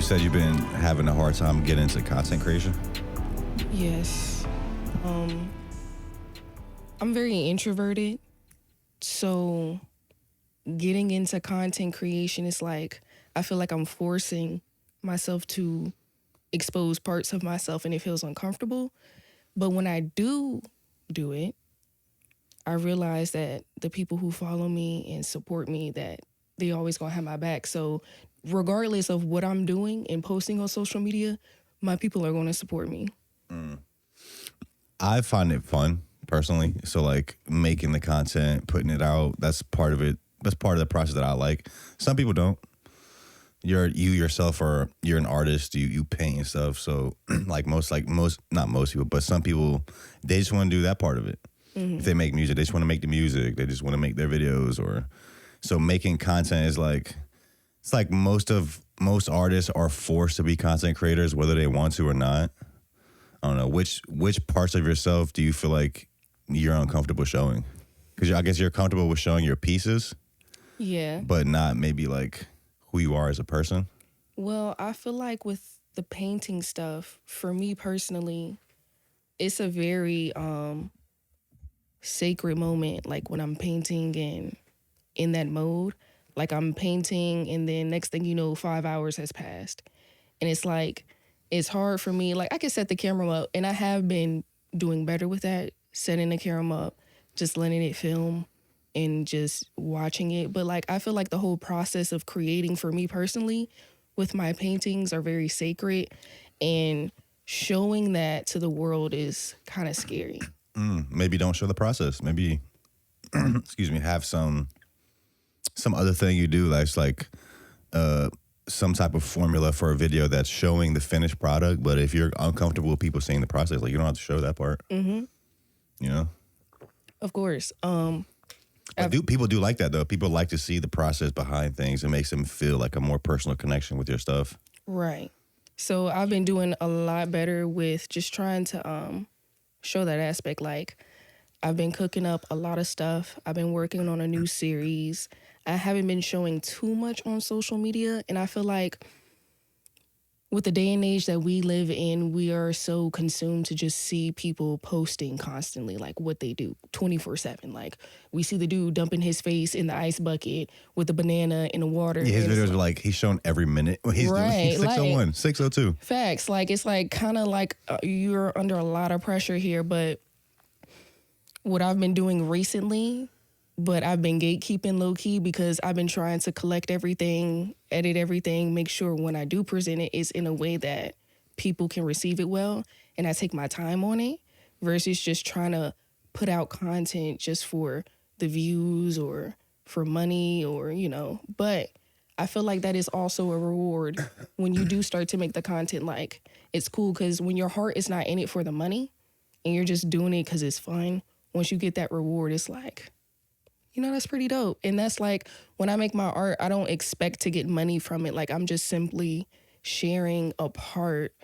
said you've been having a hard time getting into content creation? Yes. I'm very introverted, so getting into content creation is like, I feel like I'm forcing myself to expose parts of myself and it feels uncomfortable. But when I do it, I realize that the people who follow me and support me, that they always gonna have my back. So regardless of what I'm doing and posting on social media, my people are gonna support me. I find it fun personally. So like making the content, putting it out, that's part of it. That's part of the process that I like. Some people don't. You yourself are you're an artist. You paint and stuff. So like most not most people, but some people, they just want to do that part of it. Mm-hmm. If they make music, they just want to make the music. They just want to make their videos. Or so making content is like, it's like most artists are forced to be content creators, whether they want to or not. I don't know, which parts of yourself do you feel like you're uncomfortable showing? Because I guess you're comfortable with showing your pieces. Yeah. But not maybe like who you are as a person. Well, I feel like with the painting stuff, for me personally, it's a very sacred moment, like when I'm painting and in that mode. Like I'm painting and then next thing you know, 5 hours has passed. And it's like, it's hard for me. Like I can set the camera up and I have been doing better with that, setting the camera up, just letting it film and just watching it. But like, I feel like the whole process of creating for me personally with my paintings are very sacred, and showing that to the world is kind of scary. Maybe don't show the process. Maybe, excuse me, have some other thing you do that's like some type of formula for a video that's showing the finished product. But if you're uncomfortable with people seeing the process, like you don't have to show that part. Mm-hmm. You know? Of course. People do like that though. People like to see the process behind things. It makes them feel like a more personal connection with your stuff. Right. So I've been doing a lot better with just trying to show that aspect. Like I've been cooking up a lot of stuff. I've been working on a new series. I haven't been showing too much on social media, and I feel like with the day and age that we live in, we are so consumed to just see people posting constantly, like what they do 24/7. Like we see the dude dumping his face in the ice bucket with a banana in the water. Yeah, his videos are like, he's shown every minute. He's right, doing 601, like, 602. Facts. Like it's like kind of like you're under a lot of pressure here. But what I've been doing recently, but I've been gatekeeping low key because I've been trying to collect everything, edit everything, make sure when I do present it, it's in a way that people can receive it well. And I take my time on it versus just trying to put out content just for the views or for money or, you know. But I feel like that is also a reward when you do start to make the content. Like it's cool because when your heart is not in it for the money and you're just doing it because it's fun, once you get that reward, it's like, you know, that's pretty dope. And that's like, when I make my art, I don't expect to get money from it. Like, I'm just simply sharing a part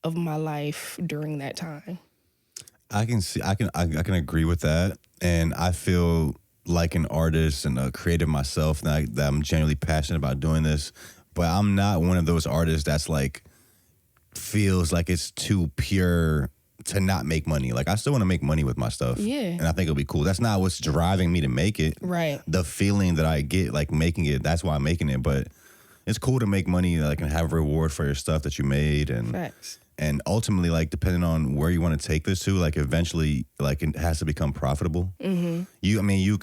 of my life during that time. I can agree with that. And I feel like an artist and a creative myself that I'm genuinely passionate about doing this. But I'm not one of those artists that's like, feels like it's too pure to not make money. Like I still want to make money with my stuff. Yeah. And I think it'll be cool. That's not what's driving me to make it. Right. The feeling that I get like making it, that's why I'm making it. But it's cool to make money, like, and have a reward for your stuff that you made. And facts. And ultimately, like, depending on where you want to take this to, like, eventually, like, it has to become profitable. Mm-hmm. You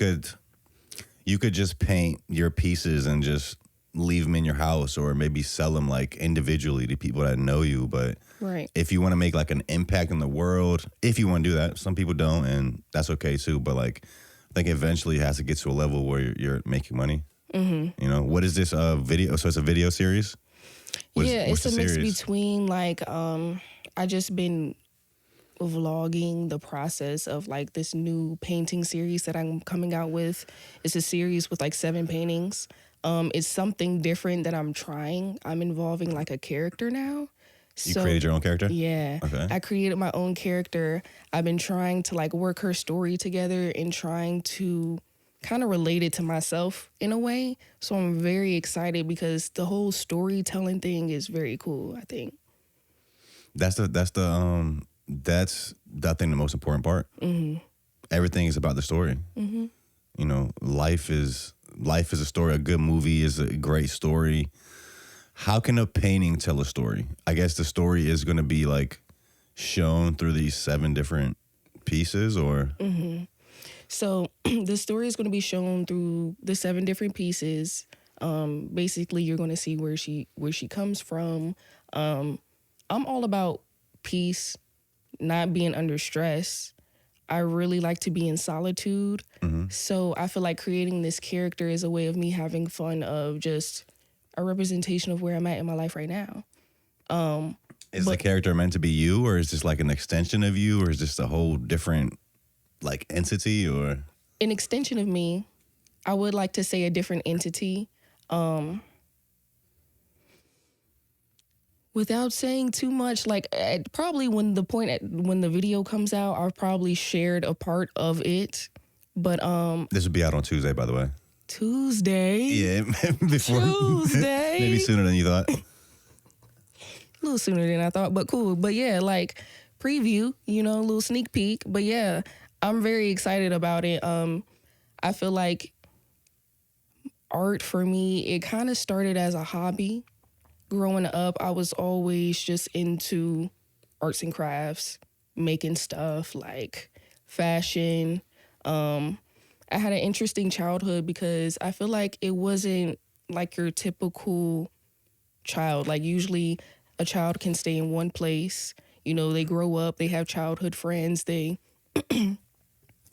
could just paint your pieces and just leave them in your house, or maybe sell them like individually to people that know you. But right. If you want to make like an impact in the world, if you want to do that, some people don't, and that's okay too. But like, I think eventually it has to get to a level where you're making money. Mm-hmm. You know, what is this video? So it's a video series? It's a mix between like, I just been vlogging the process of like this new painting series that I'm coming out with. It's a series with like 7 paintings. It's something different that I'm trying. I'm involving like a character now. You created your own character? Yeah. Okay. I created my own character. I've been trying to like work her story together and trying to kind of related to myself in a way. So I'm very excited because the whole storytelling thing is very cool, I think. That's I think the most important part. Mm-hmm. Everything is about the story. Mm-hmm. You know, life is a story. A good movie is a great story. How can a painting tell a story? I guess the story is going to be like shown through these 7 different pieces, or Mm-hmm. So the story is going to be shown through the 7 different pieces. Basically, you're going to see where she comes from. I'm all about peace, not being under stress. I really like to be in solitude. Mm-hmm. So I feel like creating this character is a way of me having fun, of just a representation of where I'm at in my life right now. Is the character meant to be you, or is this like an extension of you, or is this a whole different like entity, or an extension of me? I would like to say a different entity. Without saying too much, like probably when the video comes out, I've probably shared a part of it. But this would be out on Tuesday, by the way. Tuesday. Yeah, before Tuesday. maybe sooner than you thought. A little sooner than I thought, but cool. But yeah, like preview, a little sneak peek. But yeah, I'm very excited about it. I feel like art for me, it kind of started as a hobby. Growing up, I was always just into arts and crafts, making stuff like fashion. I had an interesting childhood because I feel like it wasn't like your typical child. Like usually a child can stay in one place. They grow up, they have childhood friends, they can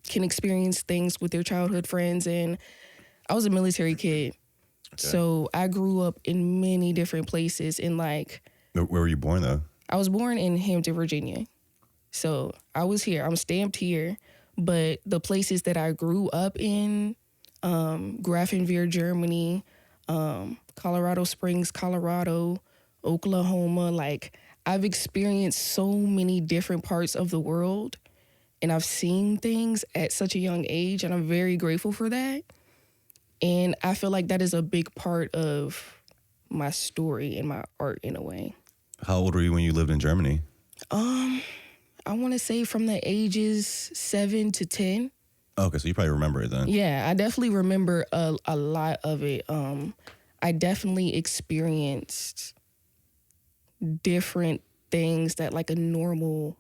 experience things with their childhood friends. And I was a military kid. Okay. So I grew up in many different places. And like, where were you born though? I was born in Hampton, Virginia. So I was here. I'm stamped here. But the places that I grew up in, Grafenwehr, Germany, Colorado Springs, Colorado, Oklahoma, like I've experienced so many different parts of the world, and I've seen things at such a young age, and I'm very grateful for that. And I feel like that is a big part of my story and my art in a way. How old were you when you lived in Germany? I want to say from the ages 7 to 10. Okay, so you probably remember it then. Yeah, I definitely remember a lot of it. I definitely experienced different things that like a normal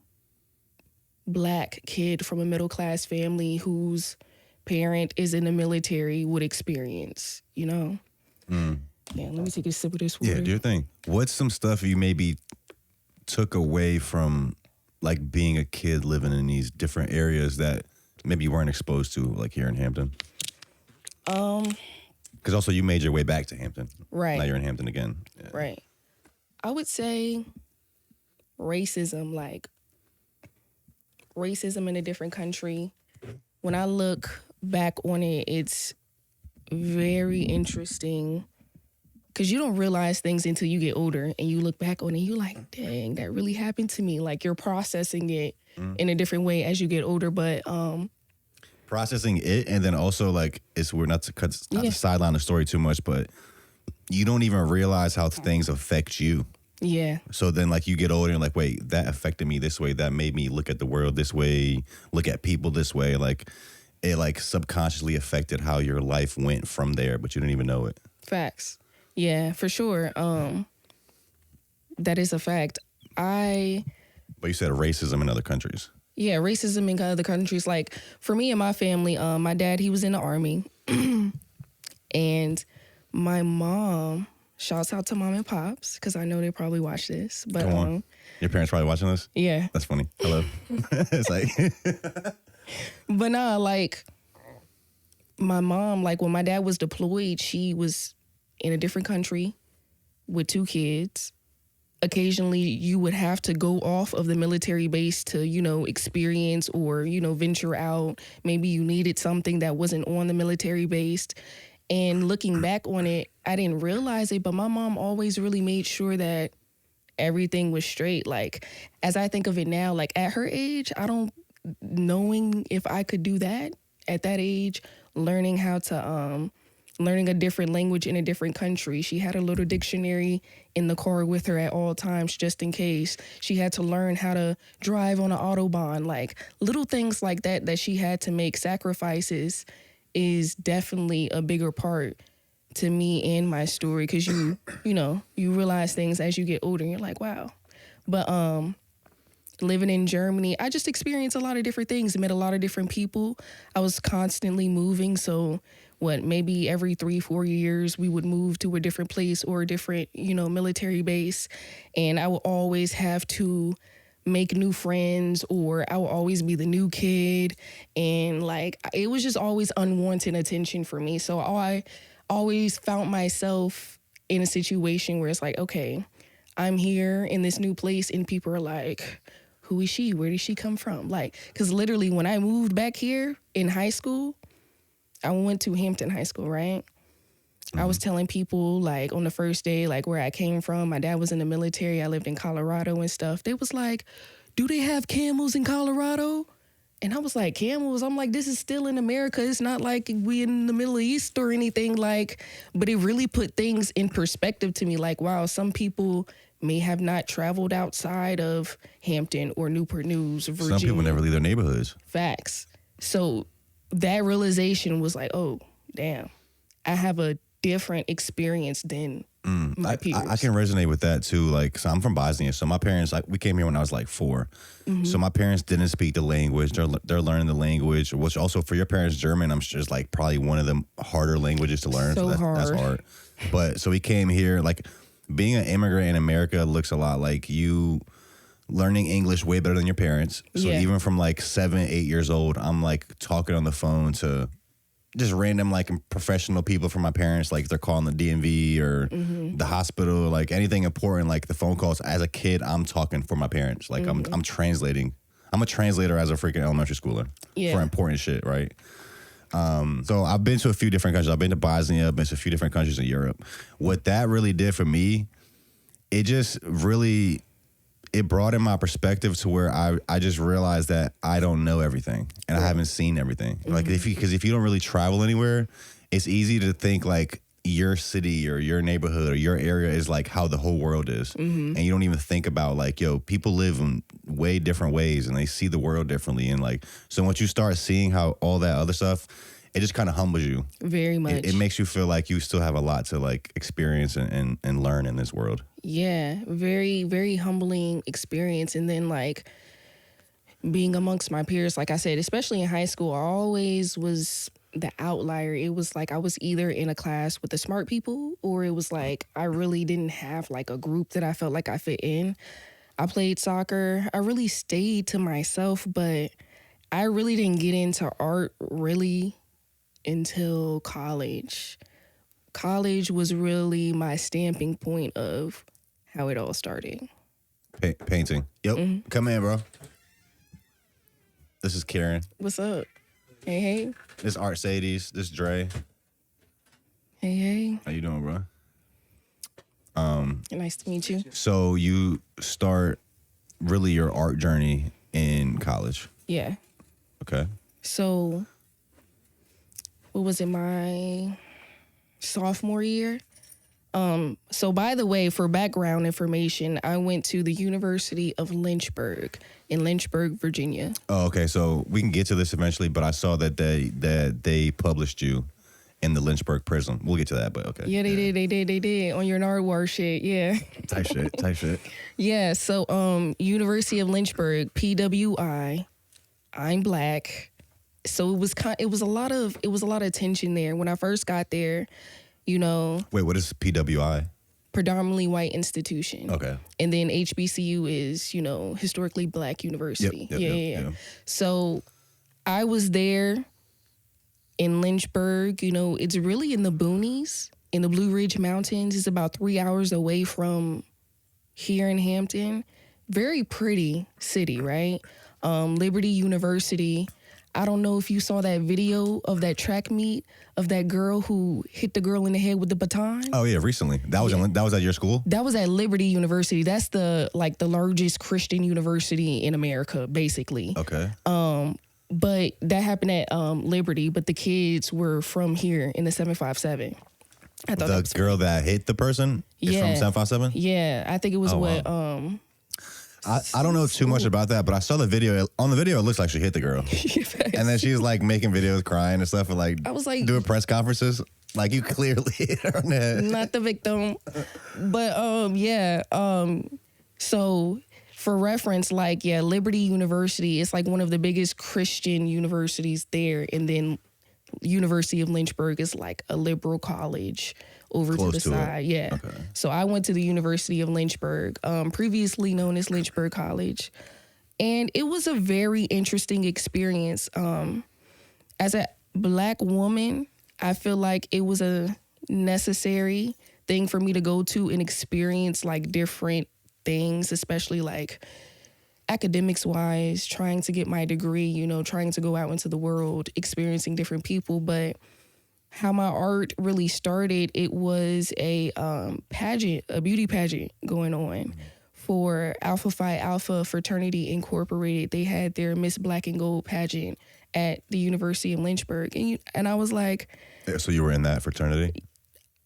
Black kid from a middle class family whose parent is in the military would experience, Yeah, let me take a sip of this water. Yeah, do your thing. What's some stuff you maybe took away from like being a kid living in these different areas that maybe you weren't exposed to, like here in Hampton? Because also you made your way back to Hampton. Right. Now you're in Hampton again. Yeah. Right. I would say racism, like racism in a different country. When I look back on it, it's very interesting because you don't realize things until you get older and you look back on it, you're like, dang, that really happened to me. Like you're processing it in a different way as you get older. But processing it, and then also like we're not to sideline the story too much, but you don't even realize how things affect you. Yeah. So then like you get older and like, wait, that affected me this way. That made me look at the world this way, look at people this way. Like it like subconsciously affected how your life went from there, but you didn't even know it. Facts. Yeah, for sure. That is a fact. But you said racism in other countries. Yeah, racism in other countries. Like for me and my family, my dad, he was in the Army. And my mom, shouts out to mom and pops, because I know they probably watch this. But come on. Your parents probably watching this? Yeah. That's funny. Hello. It's like but nah, like my mom, like when my dad was deployed, she was in a different country with 2 kids. Occasionally you would have to go off of the military base to, experience or, venture out. Maybe you needed something that wasn't on the military base. And looking back on it, I didn't realize it, but my mom always really made sure that everything was straight. Like, as I think of it now, like at her age, knowing if I could do that at that age, learning how to learning a different language in a different country. She had a little dictionary in the car with her at all times, just in case. She had to learn how to drive on an Autobahn. Like, little things like that she had to make sacrifices is definitely a bigger part to me and my story. Because you realize things as you get older and you're like, wow. But living in Germany, I just experienced a lot of different things, met a lot of different people. I was constantly moving, so maybe every 3-4 years we would move to a different place or a different, military base. And I would always have to make new friends, or I would always be the new kid. And like, it was just always unwanted attention for me. So I always found myself in a situation where it's like, okay, I'm here in this new place and people are like, who is she? Where did she come from? Like, because literally when I moved back here in high school, I went to Hampton High School, right? I was telling people, like, on the first day, like, where I came from. My dad was in the military. I lived in Colorado and stuff. They was like, do they have camels in Colorado? And I was like, camels? I'm like, this is still in America. It's not like we in the Middle East or anything. Like, but it really put things in perspective to me. Like, wow, some people may have not traveled outside of Hampton or Newport News, Virginia. Some people never leave their neighborhoods. Facts. So that realization was like, oh, damn, I have a different experience than my peers. I can resonate with that too. Like, so I'm from Bosnia, so my parents, like, we came here when I was like 4. So my parents didn't speak the language. They're learning the language, which also for your parents, German, I'm sure is like probably one of the harder languages to learn. So that's hard. But so we came here, like, being an immigrant in America looks a lot like you learning English way better than your parents. So even from like 7, 8 years old, I'm like talking on the phone to just random like professional people from my parents. Like, they're calling the DMV or the hospital, like anything important, like the phone calls. As a kid, I'm talking for my parents. Like I'm translating. I'm a translator as a freaking elementary schooler for important shit, right? So I've been to a few different countries. I've been to Bosnia. I've been to a few different countries in Europe. What that really did for me, it just really... it broadened my perspective to where I just realized that I don't know everything and I haven't seen everything. Like, because if you don't really travel anywhere, it's easy to think like your city or your neighborhood or your area is like how the whole world is. And you don't even think about like, yo, people live in way different ways and they see the world differently. And like, so once you start seeing how all that other stuff, it just kind of humbles you. Very much. It makes you feel like you still have a lot to like experience and learn in this world. Yeah, very, very humbling experience. And then like being amongst my peers, like I said, especially in high school, I always was the outlier. It was like I was either in a class with the smart people or it was like I really didn't have like a group that I felt like I fit in. I played soccer. I really stayed to myself, but I really didn't get into art really until college. College was really my stamping point of how it all started. Painting. Yep. Come in, bro. This is Karen. What's up? Hey, hey. This is Artcedes. This is Dre. Hey, hey. How you doing, bro? Nice to meet you. So you start really your art journey in college? Yeah. Okay. So, what was it, my sophomore year? So by the way, for background information, I went to the University of Lynchburg in Lynchburg, Virginia. Oh, okay. So we can get to this eventually, but I saw that they published you in the Lynchburg prison. We'll get to that, but okay. Yeah, they did on your Nardwar shit. Yeah. Type shit. Yeah. So University of Lynchburg, PWI. I'm Black. So it was a lot of tension there when I first got there. You know. Wait, what is PWI? Predominantly white institution. Okay. And then HBCU is, historically Black university. Yep. So I was there in Lynchburg. It's really in the boonies, in the Blue Ridge Mountains. It's about 3 hours away from here in Hampton. Very pretty city, right? Liberty University. I don't know if you saw that video of that track meet of that girl who hit the girl in the head with the baton. Oh yeah, recently. That was at your school? That was at Liberty University. That's the largest Christian university in America, basically. Okay. But that happened at Liberty, but the kids were from here in the 757. I thought The girl that hit the person is from 757? Yeah, I think it was I don't know too much about that, but I saw the video. On the video, it looks like she hit the girl. And then she's like making videos crying and stuff and like, I was like, doing press conferences. Like, you clearly hit her on the head. Not the victim. But so for reference, like, Liberty University is like one of the biggest Christian universities there. And then University of Lynchburg is like a liberal college over Close to the to side. it. Yeah. Okay. So I went to the University of Lynchburg, previously known as Lynchburg College. And it was a very interesting experience. As a Black woman, I feel like it was a necessary thing for me to go to and experience like different things, especially like academics wise, trying to get my degree, you know, trying to go out into the world, experiencing different people. But how my art really started, it was a pageant, a beauty pageant going on for Alpha Phi Alpha Fraternity Incorporated. They had their Miss Black and Gold pageant at the University of Lynchburg. And I was like... So you were in that fraternity?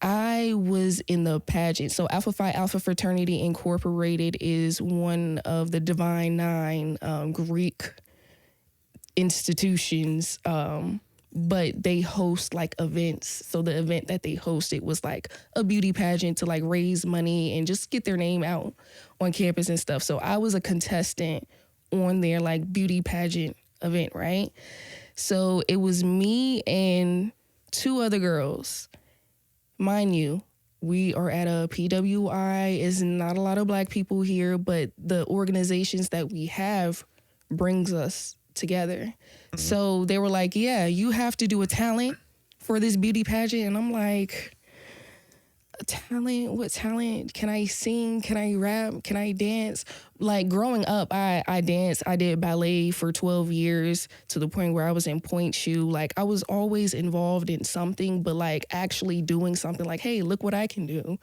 I was in the pageant. So Alpha Phi Alpha Fraternity Incorporated is one of the Divine Nine Greek institutions, but they host like events. So the event that they hosted was like a beauty pageant to like raise money and just get their name out on campus and stuff. So I was a contestant on their like beauty pageant event, right? So it was me and two other girls. Mind you, we are at a PWI. It's not a lot of Black people here, but the organizations that we have brings us together. Mm-hmm. So they were like, yeah, you have to do a talent for this beauty pageant. And I'm like, a talent? What talent? Can I sing? Can I rap? Can I dance? Like growing up, I danced. I did ballet for 12 years to the point where I was in point shoe. Like I was always involved in something, but like actually doing something like, hey, look what I can do.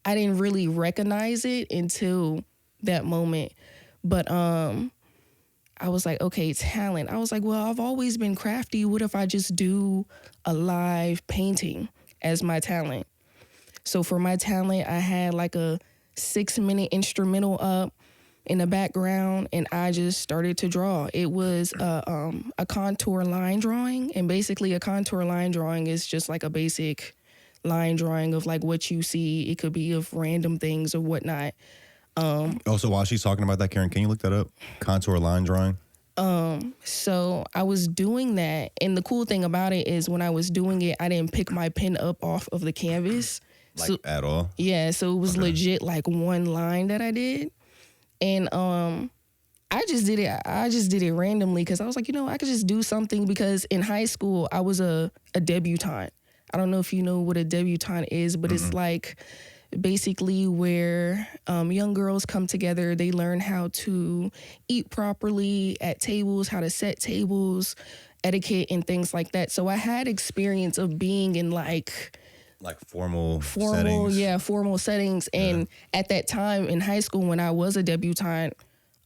I didn't really recognize it until that moment. But I was like, okay, talent. I was like, well, I've always been crafty. What if I just do a live painting as my talent? So for my talent, I had like a 6-minute instrumental up in the background, and I just started to draw. It was a contour line drawing, and basically a contour line drawing is just like a basic line drawing of like what you see. It could be of random things or whatnot. Also, while she's talking about that, Karen, can you look that up? Contour line drawing? So I was doing that, and the cool thing about it is when I was doing it, I didn't pick my pen up off of the canvas. At all? Yeah, so it was legit like one line that I did. And I just did it randomly because I was like, you know, I could just do something, because in high school I was a debutante. I don't know if you know what a debutante is, but it's like basically where young girls come together. They learn how to eat properly at tables, how to set tables, etiquette and things like that. So I had experience of being in like formal settings. Yeah, formal settings. And at that time in high school when I was a debutante,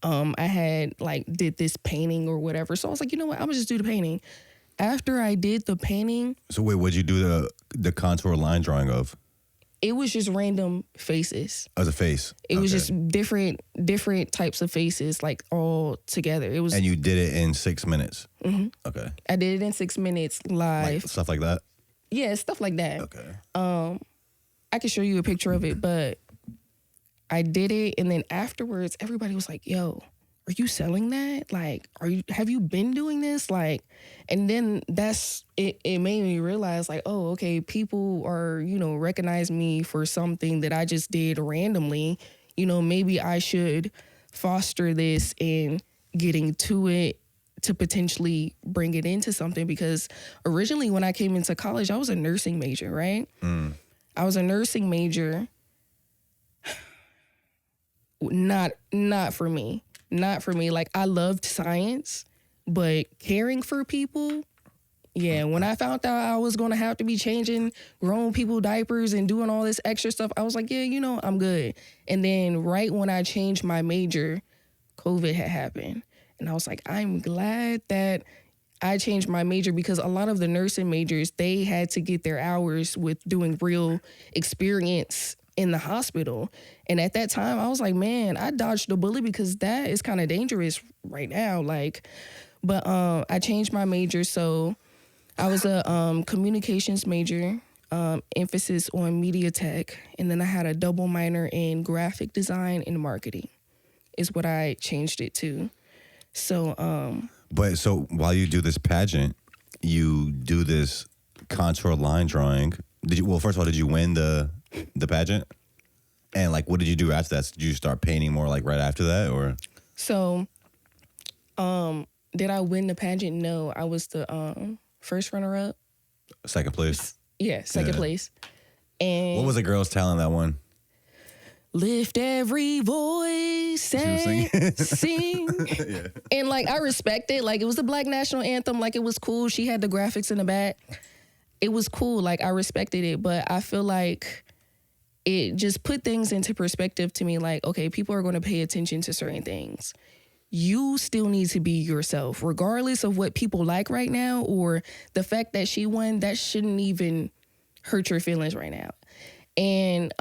I had like did this painting or whatever. So I was like, you know what, I'm gonna just do the painting. After I did the painting. So wait, what'd you do the contour line drawing of? It was just random faces. As a face? It was just different types of faces, like all together. It was. And you did it in 6 minutes? Mm-hmm. Okay. I did it in 6 minutes live. Like, stuff like that? Yeah, stuff like that. Okay. I could show you a picture of it, but I did it, and then afterwards, everybody was like, "Yo, are you selling that? Like, have you been doing this?" Like, and then it made me realize, like, oh, okay, people are, you know, recognize me for something that I just did randomly. You know, maybe I should foster this and getting to it to potentially bring it into something, because originally when I came into college, I was a nursing major, right? I was a nursing major. Not for me. Not for me. Like, I loved science, but caring for people, yeah, when I found out I was going to have to be changing grown people diapers and doing all this extra stuff, I was like, yeah, you know, I'm good. And then right when I changed my major, COVID had happened. And I was like, I'm glad that I changed my major because a lot of the nursing majors, they had to get their hours with doing real experience in the hospital. And at that time, I was like, man, I dodged the bullet because that is kind of dangerous right now. Like, but I changed my major. So I was a communications major, emphasis on media tech. And then I had a double minor in graphic design and marketing is what I changed it to. So, But so while you do this pageant, you do this contour line drawing. First of all, did you win the pageant? And like, what did you do after that? Did you start painting more like right after that, or? So, did I win the pageant? No, I was the first runner-up. Second place. Yeah, second place. And what was the girl's talent that one? Lift every voice and sing. Yeah. And like, I respect it. Like, it was the Black National Anthem. Like, it was cool. She had the graphics in the back. It was cool. Like, I respected it. But I feel like it just put things into perspective to me. Like, okay, people are going to pay attention to certain things. You still need to be yourself, regardless of what people like right now, or the fact that she won, that shouldn't even hurt your feelings right now. And,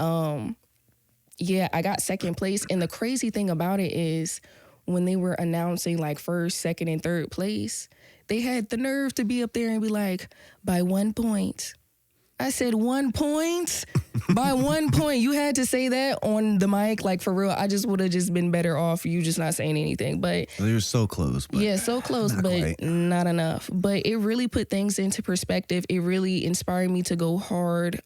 yeah, I got second place. And the crazy thing about it is when they were announcing like first, second, and third place, they had the nerve to be up there and be like, by 1 point. I said, 1 point? By 1 point. You had to say that on the mic. Like, for real, I just would have just been better off you just not saying anything. But you're so close. But yeah, so close, but quite. Not enough. But it really put things into perspective. It really inspired me to go hard.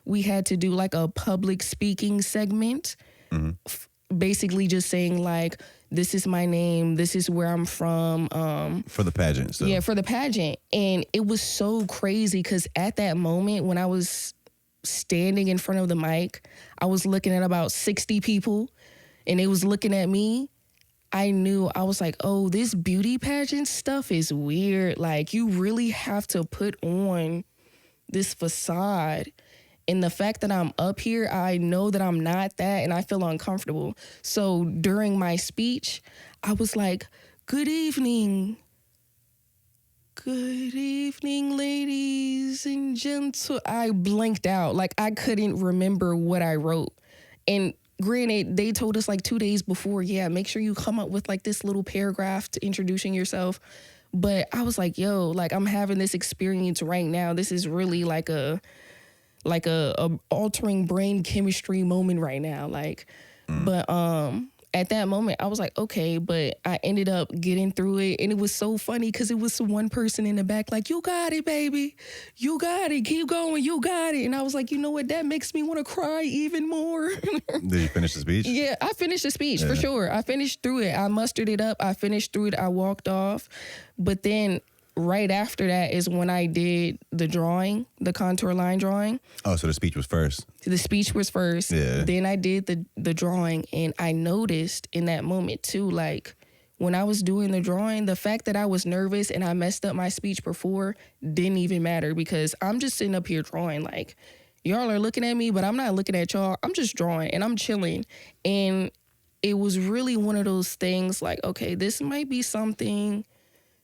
We had to do like a public speaking segment. Mm-hmm. Basically just saying like, this is my name, this is where I'm from. For the pageant. So. Yeah, for the pageant. And it was so crazy because at that moment when I was standing in front of the mic, I was looking at about 60 people and they was looking at me. I knew, I was like, oh, this beauty pageant stuff is weird. Like, you really have to put on this facade. And the fact that I'm up here, I know that I'm not that, and I feel uncomfortable. So during my speech, I was like, good evening. Good evening, ladies and gentlemen. I blinked out. Like, I couldn't remember what I wrote. And granted, they told us like 2 days before, yeah, make sure you come up with like this little paragraph to introducing yourself. But I was like, yo, like, I'm having this experience right now. This is really like a altering brain chemistry moment right now. Like, but at that moment I was like, okay, but I ended up getting through it. And it was so funny because it was one person in the back like, you got it, baby. You got it. Keep going. You got it. And I was like, you know what? That makes me want to cry even more. Did you finish the speech? Yeah, I finished the speech for sure. I finished through it. I mustered it up. I finished through it. I walked off. But then right after that is when I did the drawing, the contour line drawing. Oh, so the speech was first. The speech was first. Yeah. Then I did the drawing, and I noticed in that moment too, like when I was doing the drawing, the fact that I was nervous and I messed up my speech before didn't even matter because I'm just sitting up here drawing. Like, y'all are looking at me, but I'm not looking at y'all. I'm just drawing and I'm chilling. And it was really one of those things like, okay, this might be something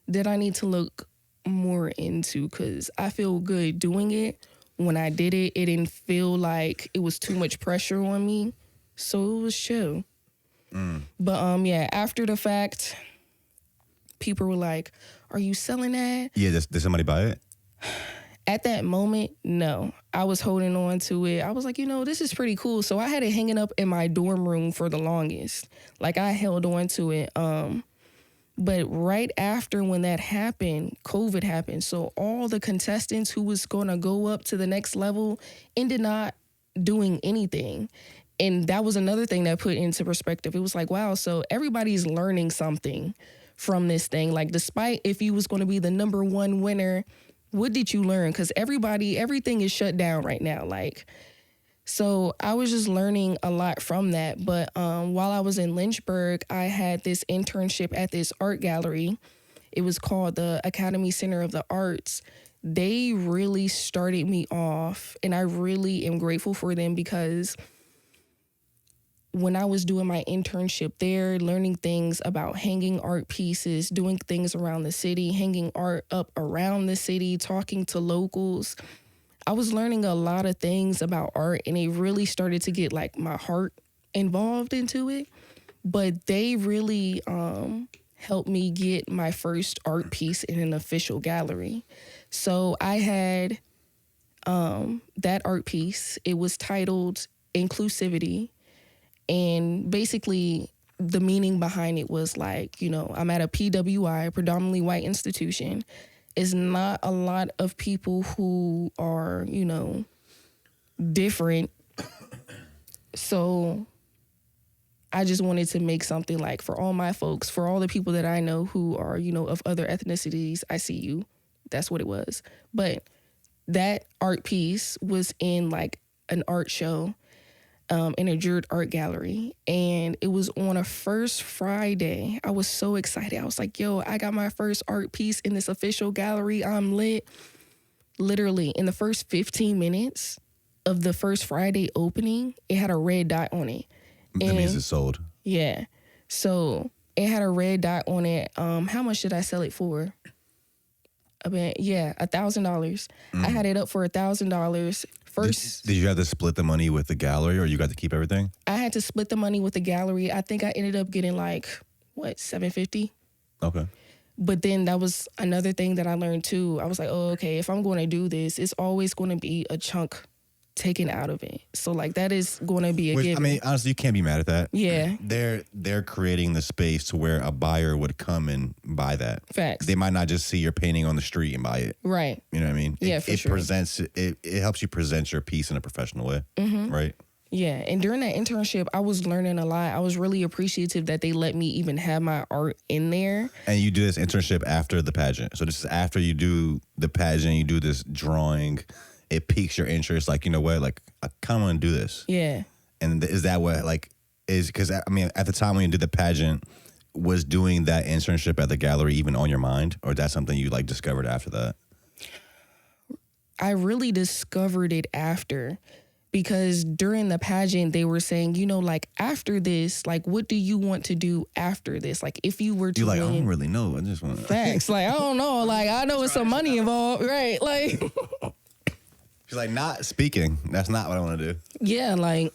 that I need to look more into because I feel good doing it. When I did it, it didn't feel like it was too much pressure on me. So it was chill. But yeah, after the fact, people were like, are you selling that? Yeah, did somebody buy it? At that moment, no. I was holding on to it. I was like, this is pretty cool. So I had it hanging up in my dorm room for the longest. Like, I held on to it. But right after when that happened, COVID happened. So all the contestants who was going to go up to the next level ended not doing anything. And that was another thing that put into perspective. It was like, wow, so everybody's learning something from this thing. Like, despite if you was going to be the number one winner, what did you learn? Because everything is shut down right now. Like, so I was just learning a lot from that. But while I was in Lynchburg, I had this internship at this art gallery. It was called the Academy Center of the Arts. They really started me off, and I really am grateful for them because when I was doing my internship there, learning things about hanging art pieces, doing things around the city, hanging art up around the city, talking to locals, I was learning a lot of things about art, and it really started to get like my heart involved into it. But they really helped me get my first art piece in an official gallery. So I had that art piece. It was titled Inclusivity. And basically, the meaning behind it was like, you know, I'm at a PWI, predominantly white institution. It's not a lot of people who are, you know, different. So I just wanted to make something like for all my folks, for all the people that I know who are, you know, of other ethnicities, I see you. That's what it was. But that art piece was in like an art show in a Druid art gallery. And it was on a first Friday. I was so excited. I was like, yo, I got my first art piece in this official gallery. I'm lit. Literally, in the first 15 minutes of the first Friday opening, it had a red dot on it. That means it's sold. Yeah. So it had a red dot on it. How much did I sell it for? $1,000. I had it up for $1,000. First, did you have to split the money with the gallery, or you got to keep everything? I had to split the money with the gallery. I think I ended up getting like $750. Okay. But then that was another thing that I learned too. I was like, oh, okay, if I'm going to do this, it's always going to be a chunk taken out of it. So like that is going to be a given. I mean, honestly, you can't be mad at that. Yeah. They're creating the space to where a buyer would come and buy that. Facts. They might not just see your painting on the street and buy it. Right. You know what I mean? Yeah, for sure. It helps you present your piece in a professional way. Mm-hmm. Right? Yeah. And during that internship, I was learning a lot. I was really appreciative that they let me even have my art in there. And you do this internship after the pageant. So this is after you do the pageant, you do this drawing. It piques your interest, like, you know what, like, I kind of want to do this. Yeah. And is that what, like, is, because, I mean, at the time when you did the pageant, was doing that internship at the gallery even on your mind? Or that's something you, like, discovered after that? I really discovered it after, because during the pageant, they were saying, you know, like, after this, like, what do you want to do after this? Like, if you were to You're like, win, I don't really know. I just want to. Facts. Like, I don't know. Like, I know it's some money involved. Right. Like... She's like, not speaking. That's not what I want to do. Yeah, like.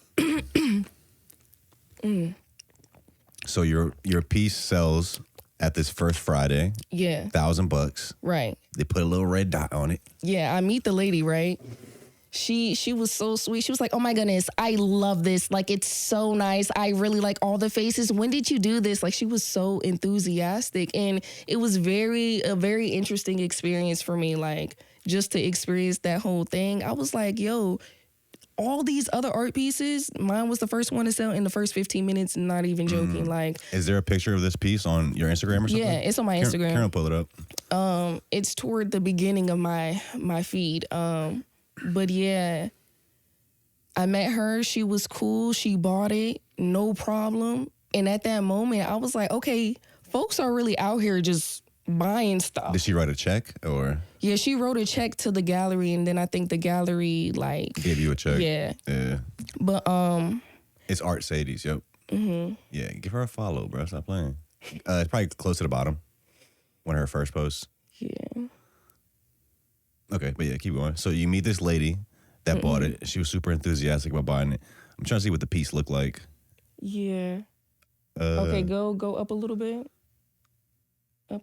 So your piece sells at this first Friday. Yeah. $1,000. Right. They put a little red dot on it. Yeah, I meet the lady, right? She was so sweet. She was like, oh my goodness, I love this. Like, it's so nice. I really like all the faces. When did you do this? Like, she was so enthusiastic. And it was a very interesting experience for me. Like, just to experience that whole thing. I was like, yo, all these other art pieces, mine was the first one to sell in the first 15 minutes, not even joking. Like, is there a picture of this piece on your Instagram or something? Yeah, it's on my Instagram. Karen, pull it up. It's toward the beginning of my feed. But yeah, I met her. She was cool. She bought it. No problem. And at that moment, I was like, okay, folks are really out here just buying stuff. Did she write a check or? Yeah, she wrote a check to the gallery, and then I think the gallery like gave you a check. Yeah. Yeah. But it's Artcedes. Yep. Mm-hmm. Yeah, give her a follow, bro. Stop playing. It's probably close to the bottom. One of her first posts. Yeah. Okay, but yeah, keep going. So you meet this lady that bought it. She was super enthusiastic about buying it. I'm trying to see what the piece looked like. Yeah. Okay, go up a little bit. Up.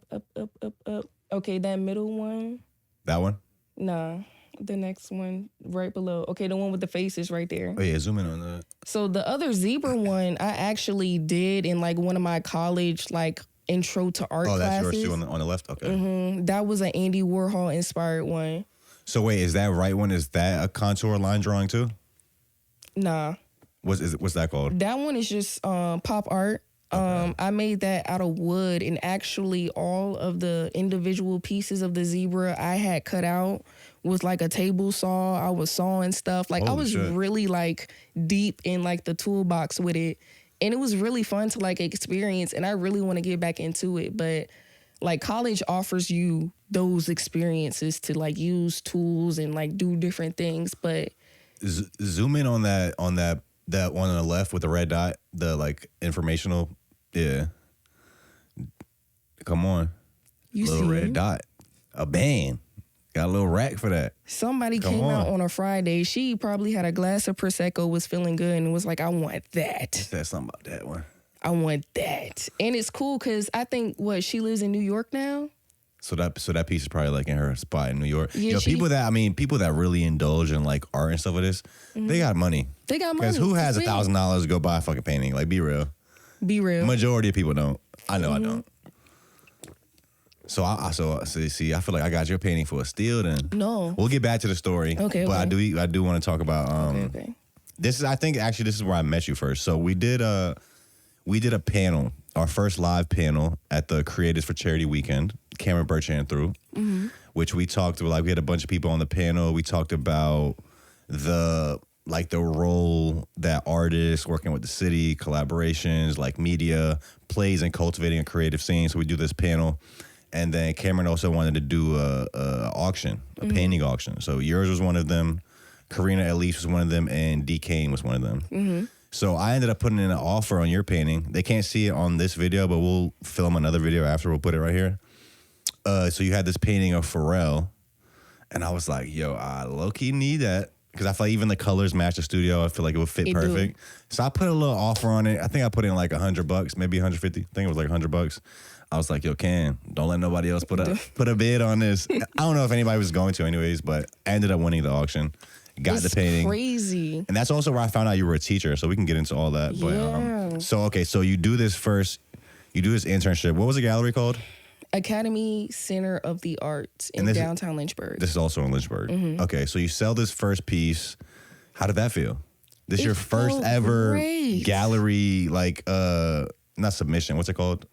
Okay, that middle one. That one? Nah, the next one right below. Okay, the one with the faces right there. Oh yeah, zoom in on that. So the other zebra one, I actually did in like one of my college like intro to art classes. Oh, that's yours too on the left? Okay. Mm-hmm. That was an Andy Warhol inspired one. So wait, is that right one? Is that a contour line drawing too? Nah. What's that called? That one is just pop art. Okay. I made that out of wood, and actually all of the individual pieces of the zebra I had cut out with like a table saw. I was sawing stuff. Like, I was really like deep in like the toolbox with it. And it was really fun to like experience, and I really want to get back into it. But like college offers you those experiences to like use tools and like do different things. But zoom in on that That one on the left with the red dot, the like informational. Yeah. Come on. You little see red him? dot. A band. Got a little rack for that. Somebody Come came out on. on a Friday. She probably had a glass of Prosecco, was feeling good, and was like, I want that. Said something about that one. I want that. And it's cool because I think, she lives in New York now? So that piece is probably like in her spot in New York. Yeah, people that really indulge in like art and stuff like this, they got money. They got money. Because who has That's it. $1,000 to go buy a fucking painting? Like, be real. Be real. Majority of people don't. I know I don't. So I feel like I got your painting for a steal. Then No. we'll get back to the story. Okay. But I do want to talk about Okay. this is, I think actually this is where I met you first. So we did a panel, our first live panel at the Creatives for Charity weekend. Cameron Burchan threw, which we talked about. Like, we had a bunch of people on the panel. We talked about the role that artists working with the city, collaborations, like media, plays in cultivating a creative scene. So we do this panel. And then Cameron also wanted to do a auction, a painting auction. So yours was one of them, Karina Elise was one of them, and D. Kane was one of them. So I ended up putting in an offer on your painting. They can't see it on this video, but we'll film another video after. We'll put it right here. So you had this painting of Pharrell, and I was like, yo, I low-key need that. Because I feel like even the colors match the studio. I feel like it would fit perfect. So I put a little offer on it. I think I put in like $100, maybe 150. I think it was like $100. I was like, yo, Cam, don't let nobody else put a bid on this. I don't know if anybody was going to anyways, but I ended up winning the auction. Got the painting. Crazy. And that's also where I found out you were a teacher, so we can get into all that. Yeah. But so you do this internship. What was the gallery called? Academy Center of the Arts in downtown Lynchburg. This is also in Lynchburg. Okay, so you sell this first piece. How did that feel? This is your first ever gallery, like not submission. What's it called?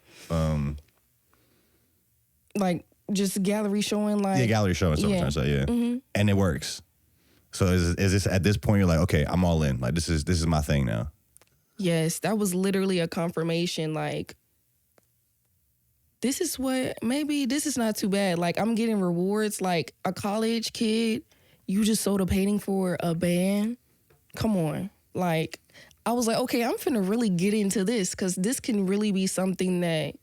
Like just gallery showing, like gallery showing. So I'm trying to say, and it works. So is this at this point you're like, okay, I'm all in. Like this is my thing now. Yes, that was literally a confirmation. Like, this is not too bad. Like, I'm getting rewards. Like, a college kid, you just sold a painting for a band. Come on. Like, I was like, okay, I'm finna really get into this because this can really be something that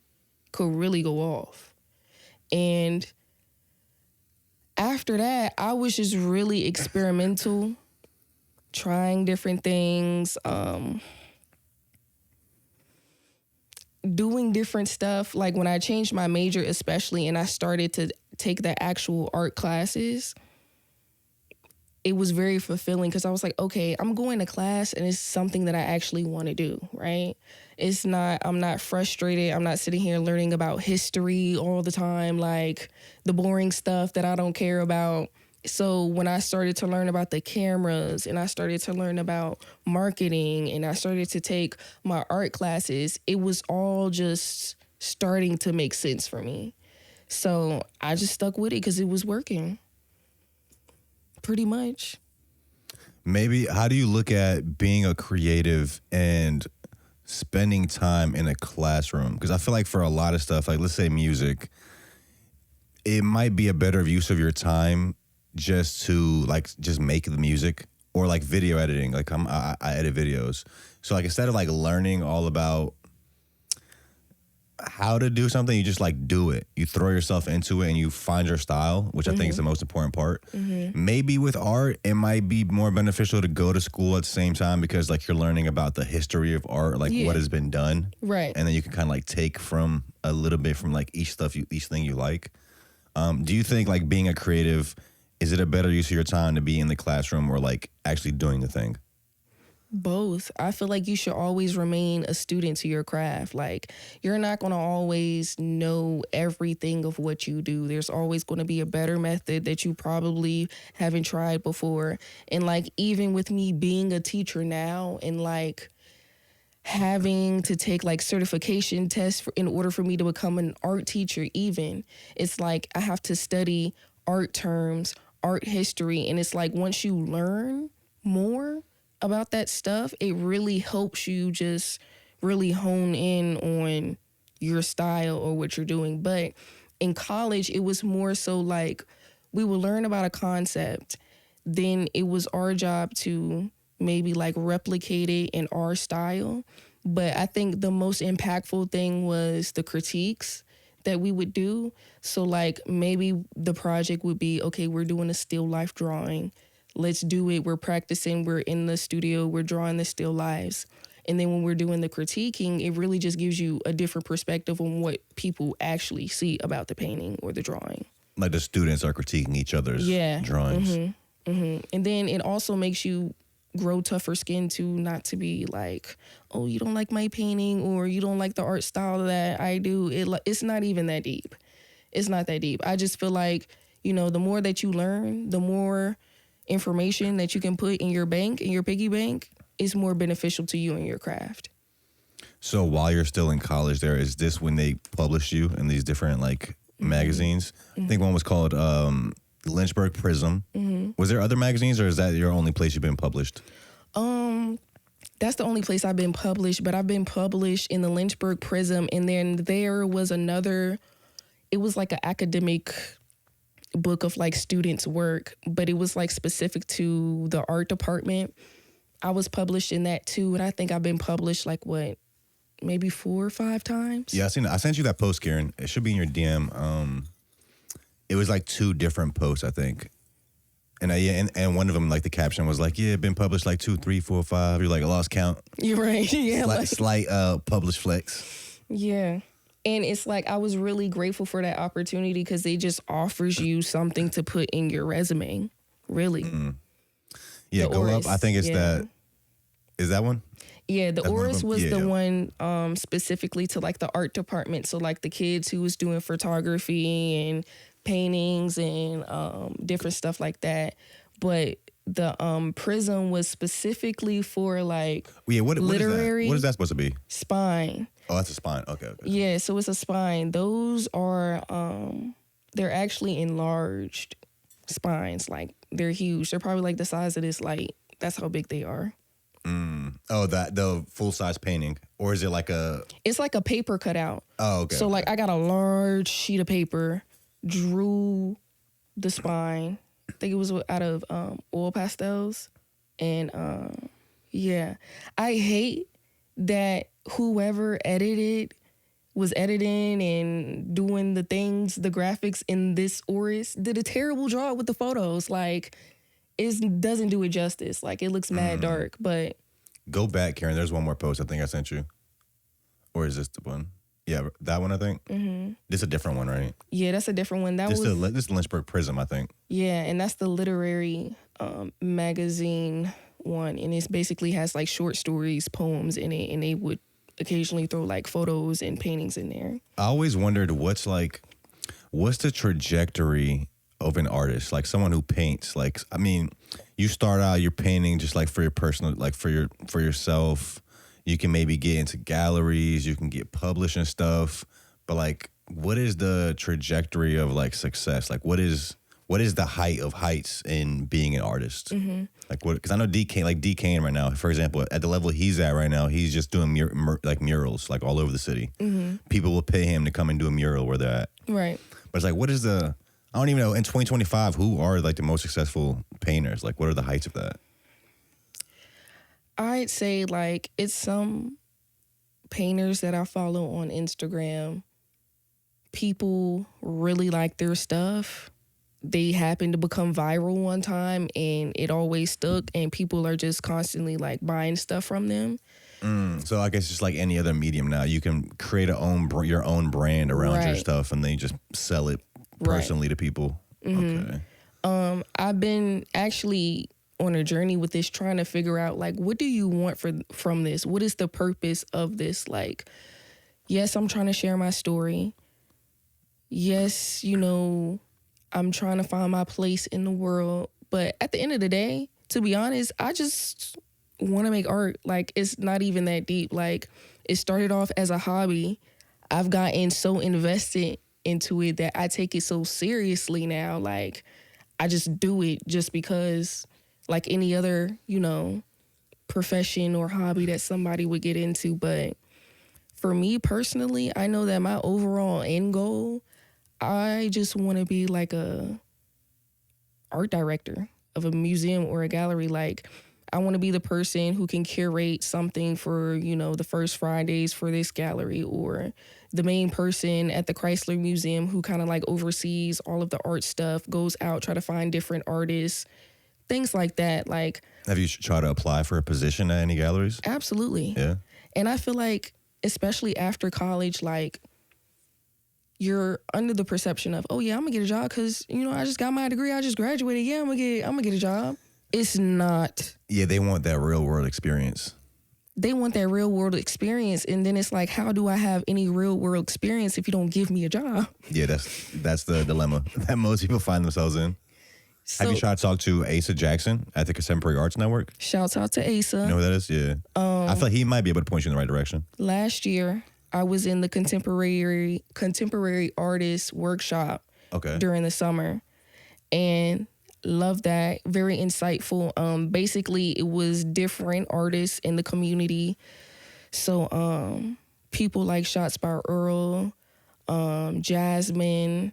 could really go off. And after that, I was just really experimental, trying different things, doing different stuff. Like when I changed my major, especially, and I started to take the actual art classes, it was very fulfilling because I was like, okay, I'm going to class and it's something that I actually want to do, right? I'm not frustrated. I'm not sitting here learning about history all the time, like the boring stuff that I don't care about. So when I started to learn about the cameras and I started to learn about marketing and I started to take my art classes, it was all just starting to make sense for me. So I just stuck with it because it was working. Pretty much. Maybe, how do you look at being a creative and spending time in a classroom? Because I feel like for a lot of stuff, like let's say music, it might be a better use of your time just make the music, or like video editing. Like I edit videos. So like instead of like learning all about how to do something, you just like do it. You throw yourself into it and you find your style, which I think is the most important part. Maybe with art, it might be more beneficial to go to school at the same time because like you're learning about the history of art, like what has been done. Right. And then you can kind of like take from a little bit from like each thing you like. Do you think like being a creative, is it a better use of your time to be in the classroom or like actually doing the thing? Both. I feel like you should always remain a student to your craft. Like, you're not going to always know everything of what you do. There's always going to be a better method that you probably haven't tried before. And like, even with me being a teacher now and like having to take like certification tests in order for me to become an art teacher, even, it's like I have to study art terms, art history. And it's like once you learn more about that stuff, it really helps you just really hone in on your style or what you're doing. But in college, it was more so like we would learn about a concept. Then it was our job to maybe like replicate it in our style. But I think the most impactful thing was the critiques that we would do. So like maybe the project would be, okay, we're doing a still life drawing. Let's do it. We're practicing. We're in the studio. We're drawing the still lives. And then when we're doing the critiquing, it really just gives you a different perspective on what people actually see about the painting or the drawing. Like the students are critiquing each other's drawings. Mm-hmm. Mm-hmm. And then it also makes you grow tougher skin to not to be like, oh, you don't like my painting or you don't like the art style that I do. It's not even that deep. It's not that deep. I just feel like, you know, the more that you learn, the more information that you can put in your bank, in your piggy bank, is more beneficial to you and your craft. So while you're still in college there, is this when they publish you in these different like magazines? I think one was called Lynchburg Prism. Was there other magazines or is that your only place you've been published? That's the only place I've been published, but I've been published in the Lynchburg Prism, and then there was another, it was like an academic book of like students' work, but it was like specific to the art department. I was published in that too, and I think I've been published like what, maybe 4 or 5 times. Yeah, I seen. I sent you that post, Karen. It should be in your DM. It was like 2 different posts, I think. And and one of them, like the caption was like, "Yeah, been published like 2, 3, 4, 5." You're like, "I lost count." You're right. Yeah, slight published flex. Yeah. And it's like, I was really grateful for that opportunity because it just offers you something to put in your resume. Really. Yeah, the go Oris, up. I think it's that. Is that one? Yeah, the That's Oris was yeah, the yeah. one specifically to like the art department. So like the kids who was doing photography and paintings and different stuff like that. But the Prism was specifically for like literary. What is that supposed to be? Spine. Oh, that's a spine. Okay. Yeah, so it's a spine. Those are they're actually enlarged spines. Like they're huge. They're probably like the size of this light. That's how big they are. Oh, the full size painting, or is it like a? It's like a paper cutout. Oh, okay. So like I got a large sheet of paper, drew the spine. I think it was out of oil pastels, and yeah, I hate that whoever was editing and doing the things, the graphics in this Oris did a terrible job with the photos. Like, it doesn't do it justice. Like, it looks mad dark, but... Go back, Karen. There's one more post I think I sent you. Or is this the one? Yeah, that one, I think. This is a different one, right? Yeah, that's a different one. This is the Lynchburg Prism, I think. Yeah, and that's the literary magazine one. And it basically has, like, short stories, poems in it, and they would occasionally throw, like, photos and paintings in there. I always wondered what's the trajectory of an artist, like someone who paints. Like, I mean, you start out, you're painting just like for your personal, like for yourself. You can maybe get into galleries, you can get published and stuff. But like, what is the trajectory of like success? Like, what is the height of heights in being an artist? Like, what? Because I know D Kane right now, for example, at the level he's at right now, he's just doing murals like all over the city. People will pay him to come and do a mural where they're at. Right. But it's like, what is the? I don't even know. In 2025, who are like the most successful painters? Like, what are the heights of that? I'd say like it's some painters that I follow on Instagram. People really like their stuff. They happen to become viral one time and it always stuck, and people are just constantly like buying stuff from them. So I guess it's like any other medium now. You can create your own brand around your stuff and then you just sell it personally to people. Okay. I've been actually on a journey with this, trying to figure out like, what do you want from this? What is the purpose of this? Like, yes, I'm trying to share my story. Yes, you know, I'm trying to find my place in the world. But at the end of the day, to be honest, I just want to make art. Like, it's not even that deep. Like, it started off as a hobby. I've gotten so invested into it that I take it so seriously now. Like, I just do it just because, like any other, you know, profession or hobby that somebody would get into. But for me personally, I know that my overall end goal, I just want to be like a art director of a museum or a gallery. Like, I want to be the person who can curate something for, the first Fridays for this gallery, or the main person at the Chrysler Museum who kind of like oversees all of the art stuff, goes out, try to find different artists, things like that. Like, have you tried to apply for a position at any galleries? Absolutely. Yeah. And I feel like, especially after college, like, you're under the perception of, oh yeah, I'm gonna get a job because, I just got my degree, I just graduated. Yeah, I'm gonna get a job. It's not. Yeah, they want that real world experience. They want that real world experience, and then it's like, how do I have any real world experience if you don't give me a job? Yeah, that's the dilemma that most people find themselves in. So, have you tried to talk to Asa Jackson at the Contemporary Arts Network? Shouts out to Asa. You know who that is? Yeah. I feel like he might be able to point you in the right direction. Last year, I was in the contemporary artist workshop during the summer, and love that. Very insightful. Basically, it was different artists in the community. So people like Shots by Earl, Jasmine.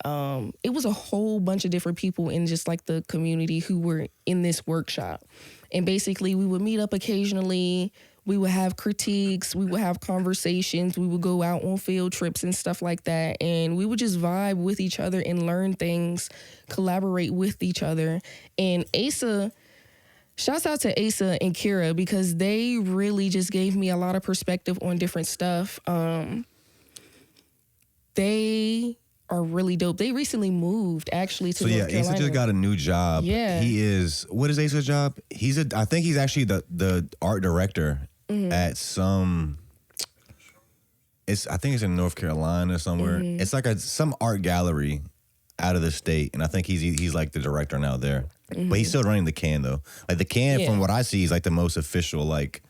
It was a whole bunch of different people in just like the community who were in this workshop. And basically, we would meet up occasionally. We would have critiques, we would have conversations, we would go out on field trips and stuff like that. And we would just vibe with each other and learn things, collaborate with each other. And Asa, shouts out to Asa and Kira, because they really just gave me a lot of perspective on different stuff. They are really dope. They recently moved actually to North Carolina. Asa just got a new job. Yeah. What is Asa's job? I think he's actually the art director at some, I think it's in North Carolina somewhere. It's like some art gallery out of the state, and I think he's like the director now there. But he's still running the can though. Like the can, from what I see, is like the most official like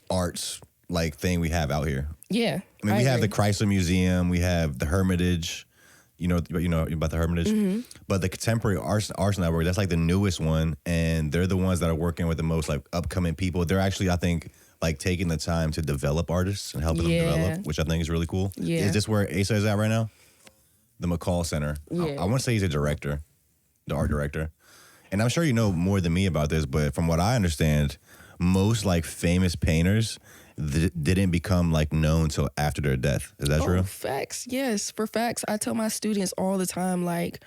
arts like thing we have out here. Yeah. I mean, we have the Chrysler Museum, we have the Hermitage, you know about the Hermitage, but the Contemporary Arts Network, that's like the newest one, and they're the ones that are working with the most like upcoming people. They're actually, I think, like taking the time to develop artists and helping them develop, which I think is really cool. Yeah. Is this where Asa is at right now? The McCall Center. Yeah. I want to say he's a director, the art director, and I'm sure you know more than me about this, but from what I understand, most like famous painters didn't become like known till after their death. Is that true? Facts. Yes, for facts. I tell my students all the time, like,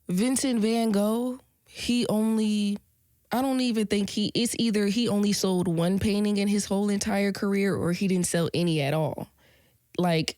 Vincent van Gogh, I don't even think it's either he only sold one painting in his whole entire career, or he didn't sell any at all. Like,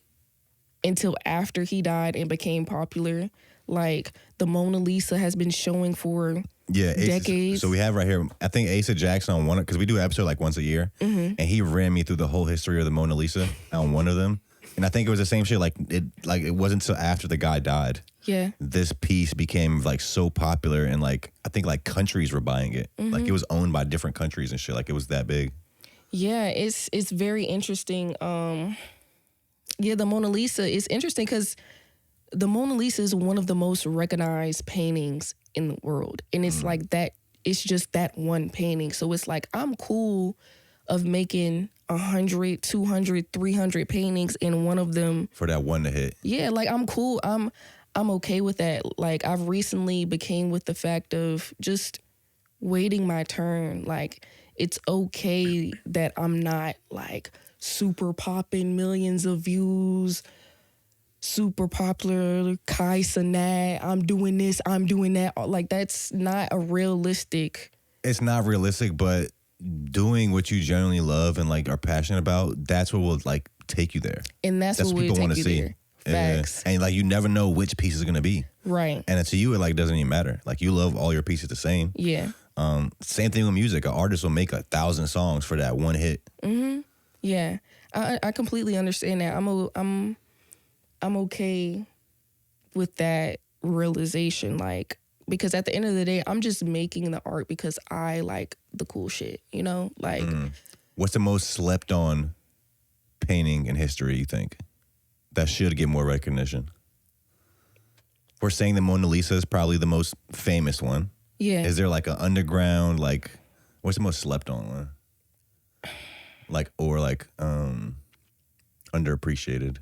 until after he died and became popular. Like, the Mona Lisa has been showing for decades. So we have right here, I think Asa Jackson on one, because we do an episode like once a year, and he ran me through the whole history of the Mona Lisa on one of them. And I think it was the same shit. Like it wasn't until after the guy died. Yeah. This piece became like so popular, and like I think like countries were buying it. Like it was owned by different countries and shit. Like it was that big. Yeah, it's very interesting. The Mona Lisa is interesting because the Mona Lisa is one of the most recognized paintings in the world. And it's like that, it's just that one painting. So it's like, I'm cool of making 100, 200, 300 paintings, and one of them for that one to hit. Yeah, like I'm cool. I'm okay with that. Like I've recently became with the fact of just waiting my turn. Like it's okay that I'm not like super popping, millions of views, super popular, Kai Cenat, I'm doing this, I'm doing that. Like that's not a realistic. It's not realistic, but doing what you genuinely love and like are passionate about, that's what will like take you there. And that's what people want to see. There. Facts. And like you never know which piece is gonna be. Right. And to you it like doesn't even matter. Like you love all your pieces the same. Yeah. Same thing with music. An artist will make 1,000 songs for that one hit. Mm-hmm. Yeah. I completely understand that. I'm okay with that realization, like, because at the end of the day, I'm just making the art because I like the cool shit, you know? Like, what's the most slept on painting in history, you think, that should get more recognition? We're saying the Mona Lisa is probably the most famous one. Yeah. Is there like an underground, like, what's the most slept on one? Like, or like, underappreciated?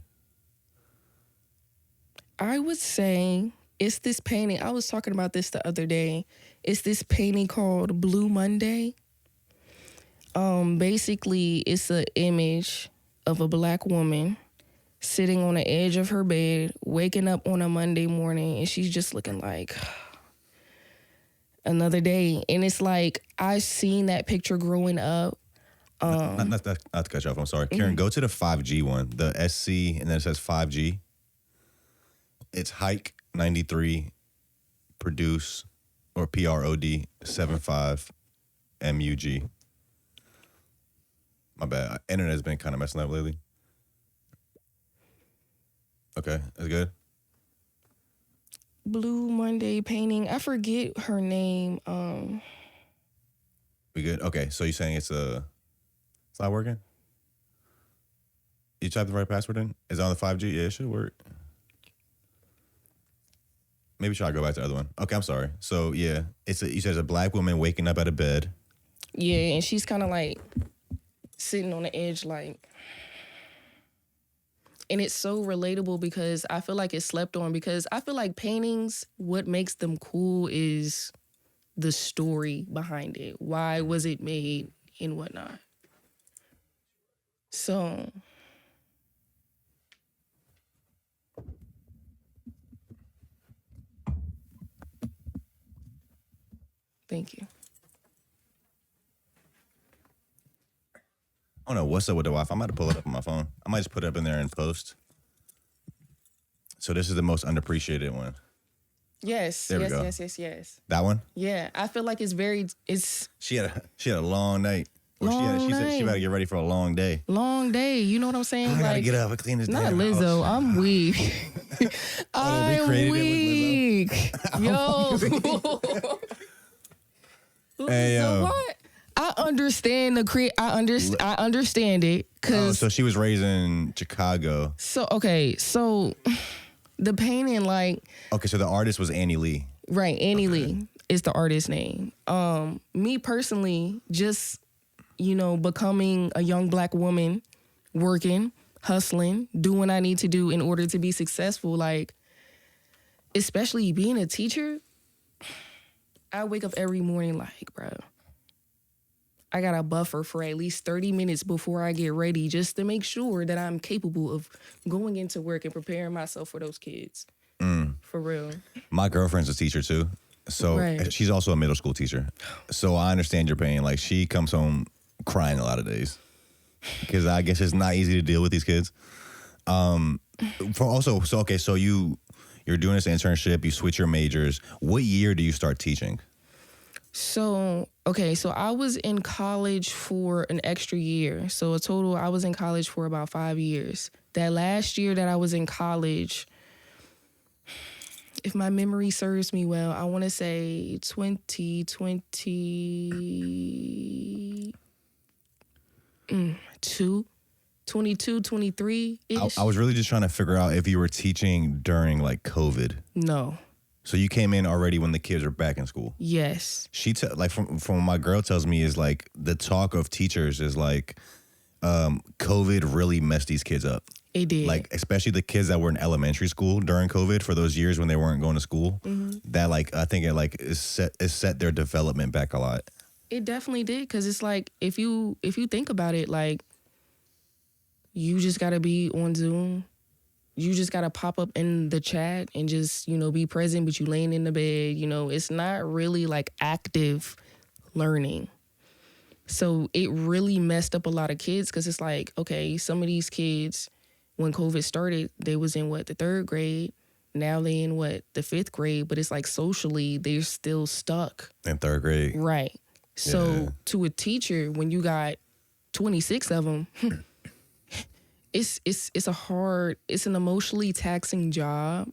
I would say It's this painting. I was talking about this the other day. It's this painting called Blue Monday. Basically, it's an image of a black woman sitting on the edge of her bed, waking up on a Monday morning, and she's just looking like another day. And it's like, I've seen that picture growing up. Not to cut you off, I'm sorry. Karen, go to the 5G one, the SC, and then it says 5G. It's Hike 93, produce, or PROD 75 MUG. My bad. Internet's been kind of messing up lately. Okay, that's good. Blue Monday painting. I forget her name. We good? Okay, so you're saying it's not working? You typed the right password in? Is it on the 5G? Yeah, it should work. Maybe try to go back to the other one. Okay, I'm sorry. So yeah, you said it's a black woman waking up out of bed. Yeah, and she's kind of like sitting on the edge, like, and it's so relatable because I feel like it's slept on, because I feel like paintings, what makes them cool is the story behind it. Why was it made and whatnot. So thank you. I don't know what's up with the Wi-Fi. I'm about to pull it up on my phone. I might just put it up in there and post. So this is the most underappreciated one. Yes, There we yes, go. yes. That one? Yeah, I feel like it's She had a long night. Or she said she about to get ready for a long day. long day. You know what I'm saying? I gotta get up and clean this Not damn Lizzo. house. I'm weak. I'm weak. Yo. Hey, So what? I understand I understand it because so she was raised in Chicago. so the painting, like, Okay, so the artist was Annie Lee. right, Annie Lee is the artist name. Me personally, just, becoming a young black woman, working, hustling, doing what I need to do in order to be successful, like, especially being a teacher, I wake up every morning like, bro, I got a buffer for at least 30 minutes before I get ready just to make sure that I'm capable of going into work and preparing myself for those kids. For real. My girlfriend's a teacher too. So Right. she's also a middle school teacher. So I understand your pain. Like, she comes home crying a lot of days because I guess it's not easy to deal with these kids. So you're doing this internship, you switch your majors. What year do you start teaching? So I was in college for an extra year. So a total, I was in college for about 5 years. That last year that I was in college, if my memory serves me well, I want to say 2022, 22, 23-ish. I was really just trying to figure out if you were teaching during like COVID. No. So you came in already when the kids were back in school. Yes. From what my girl tells me is like the talk of teachers is like COVID really messed these kids up. It did. Like, especially the kids that were in elementary school during COVID for those years when they weren't going to school. Mm-hmm. That, like, I think it like is set their development back a lot. It definitely did, because it's like, if you think about it, like, you just gotta be on Zoom. You just gotta pop up in the chat and just, be present, but you laying in the bed. It's not really like active learning. So it really messed up a lot of kids, because it's like, okay, some of these kids, when COVID started, they was in the third grade. Now they in the fifth grade, but it's like socially they're still stuck In third grade. Right. So Yeah. to a teacher, when you got 26 of them, it's an emotionally taxing job.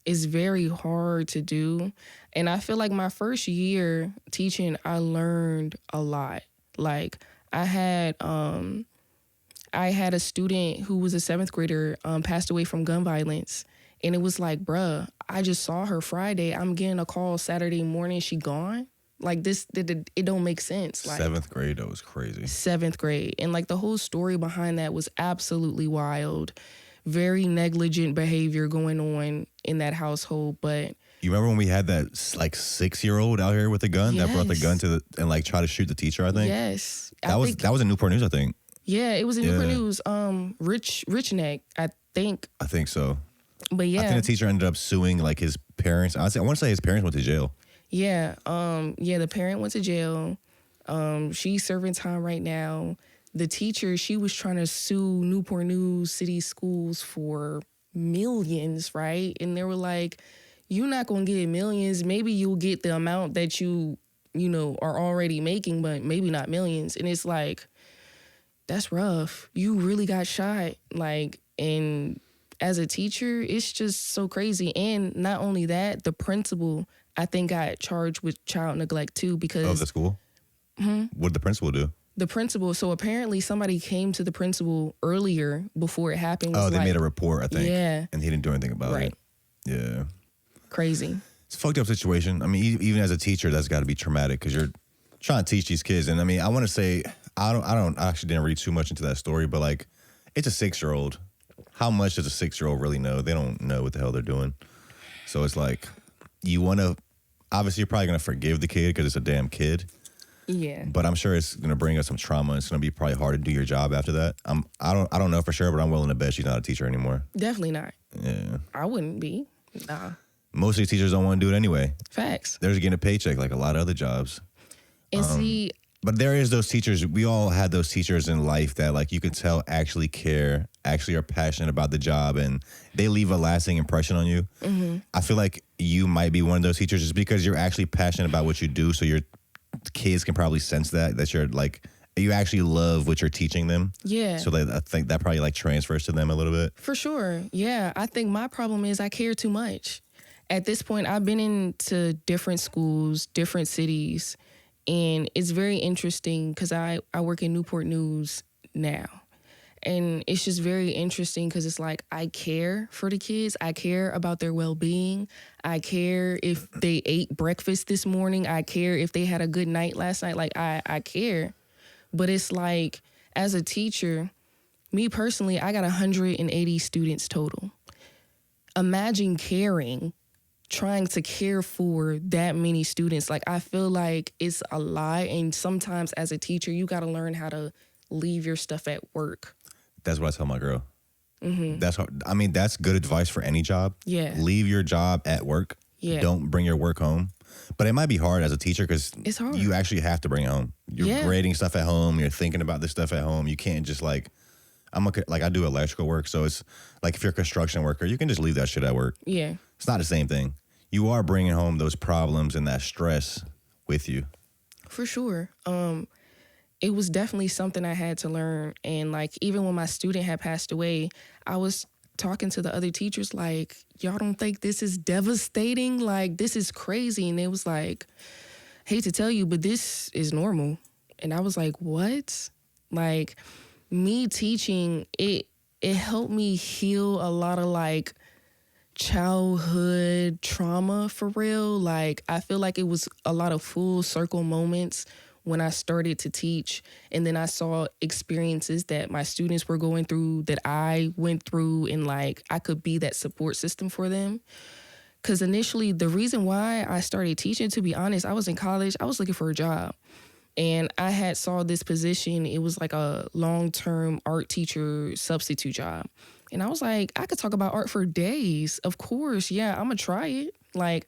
It's very hard to do. And I feel like my first year teaching, I learned a lot. Like, I had a student who was a 7th grader, passed away from gun violence. And it was like, bruh, I just saw her Friday. I'm getting a call Saturday morning. She gone. Like, it don't make sense. Like, 7th grade, that was crazy. 7th grade. And like the whole story behind that was absolutely wild. very negligent behavior going on in that household. But you remember when we had that like 6-year-old out here with a gun that brought the gun and like tried to shoot the teacher? I think yes, that was in Newport News. I think. Yeah, it was in Newport News. Rich Neck, I think. I think so. But yeah, I think the teacher ended up suing like his parents. I want to say his parents went to jail. Yeah, the parent went to jail. She's serving time right now. The teacher, she was trying to sue Newport News City Schools for millions, right? And they were like, you're not going to get millions. Maybe you'll get the amount that you are already making, but maybe not millions. And it's like, that's rough. You really got shot. Like, and as a teacher, it's just so crazy. And not only that, the principal, I think, got charged with child neglect too because... Of the school? Mm-hmm. What did the principal do? The principal, so apparently somebody came to the principal earlier before it happened. They made a report, I think. Yeah. And he didn't do anything about it. Right. Yeah. Crazy. It's a fucked up situation. I mean, even as a teacher, that's got to be traumatic because you're trying to teach these kids. And I mean, I want to say, I actually didn't read too much into that story, but like, it's a 6-year-old. How much does a 6-year-old really know? They don't know what the hell they're doing. So it's like, obviously you're probably going to forgive the kid because it's a damn kid. Yeah. But I'm sure it's going to bring us some trauma. It's going to be probably hard to do your job after that. I don't know for sure, but I'm willing to bet she's not a teacher anymore. Definitely not. Yeah. I wouldn't be. Nah. Most of these teachers don't want to do it anyway. Facts. They're just getting a paycheck like a lot of other jobs. And but there is those teachers. We all had those teachers in life that like you could tell actually care, actually are passionate about the job, and they leave a lasting impression on you. Mm-hmm. I feel like you might be one of those teachers just because you're actually passionate about what you do. So your kids can probably sense that you're like, you actually love what you're teaching them. Yeah. So I think that probably like transfers to them a little bit. For sure. Yeah. I think my problem is I care too much. At this point, I've been into different schools, different cities, and it's very interesting because I work in Newport News now. And it's just very interesting because it's like I care for the kids. I care about their well-being. I care if they ate breakfast this morning. I care if they had a good night last night. Like, I care. But it's like, as a teacher, me personally, I got 180 students total. Imagine trying to care for that many students. Like, I feel like it's a lot. And sometimes as a teacher, you got to learn how to leave your stuff at work. That's what I tell my girl. Mm-hmm. That's good advice for any job. Yeah. Leave your job at work. Yeah. Don't bring your work home. But it might be hard as a teacher because you actually have to bring it home. You're grading stuff at home. You're thinking about this stuff at home. You can't just I do electrical work. So it's like if you're a construction worker, you can just leave that shit at work. Yeah. It's not the same thing. You are bringing home those problems and that stress with you. For sure. It was definitely something I had to learn. And like, even when my student had passed away, I was talking to the other teachers like, y'all don't think this is devastating? Like, this is crazy. And it was like, hate to tell you, but this is normal. And I was like, what? Like, me teaching, it helped me heal a lot of like childhood trauma for real. Like, I feel like it was a lot of full circle moments when I started to teach, and then I saw experiences that my students were going through that I went through, and like I could be that support system for them. Because initially, the reason why I started teaching, to be honest, I was in college, I was looking for a job, and I had saw this position. It was like a long-term art teacher substitute job. And I was like, I could talk about art for days. Of course, yeah, I'm gonna try it. Like,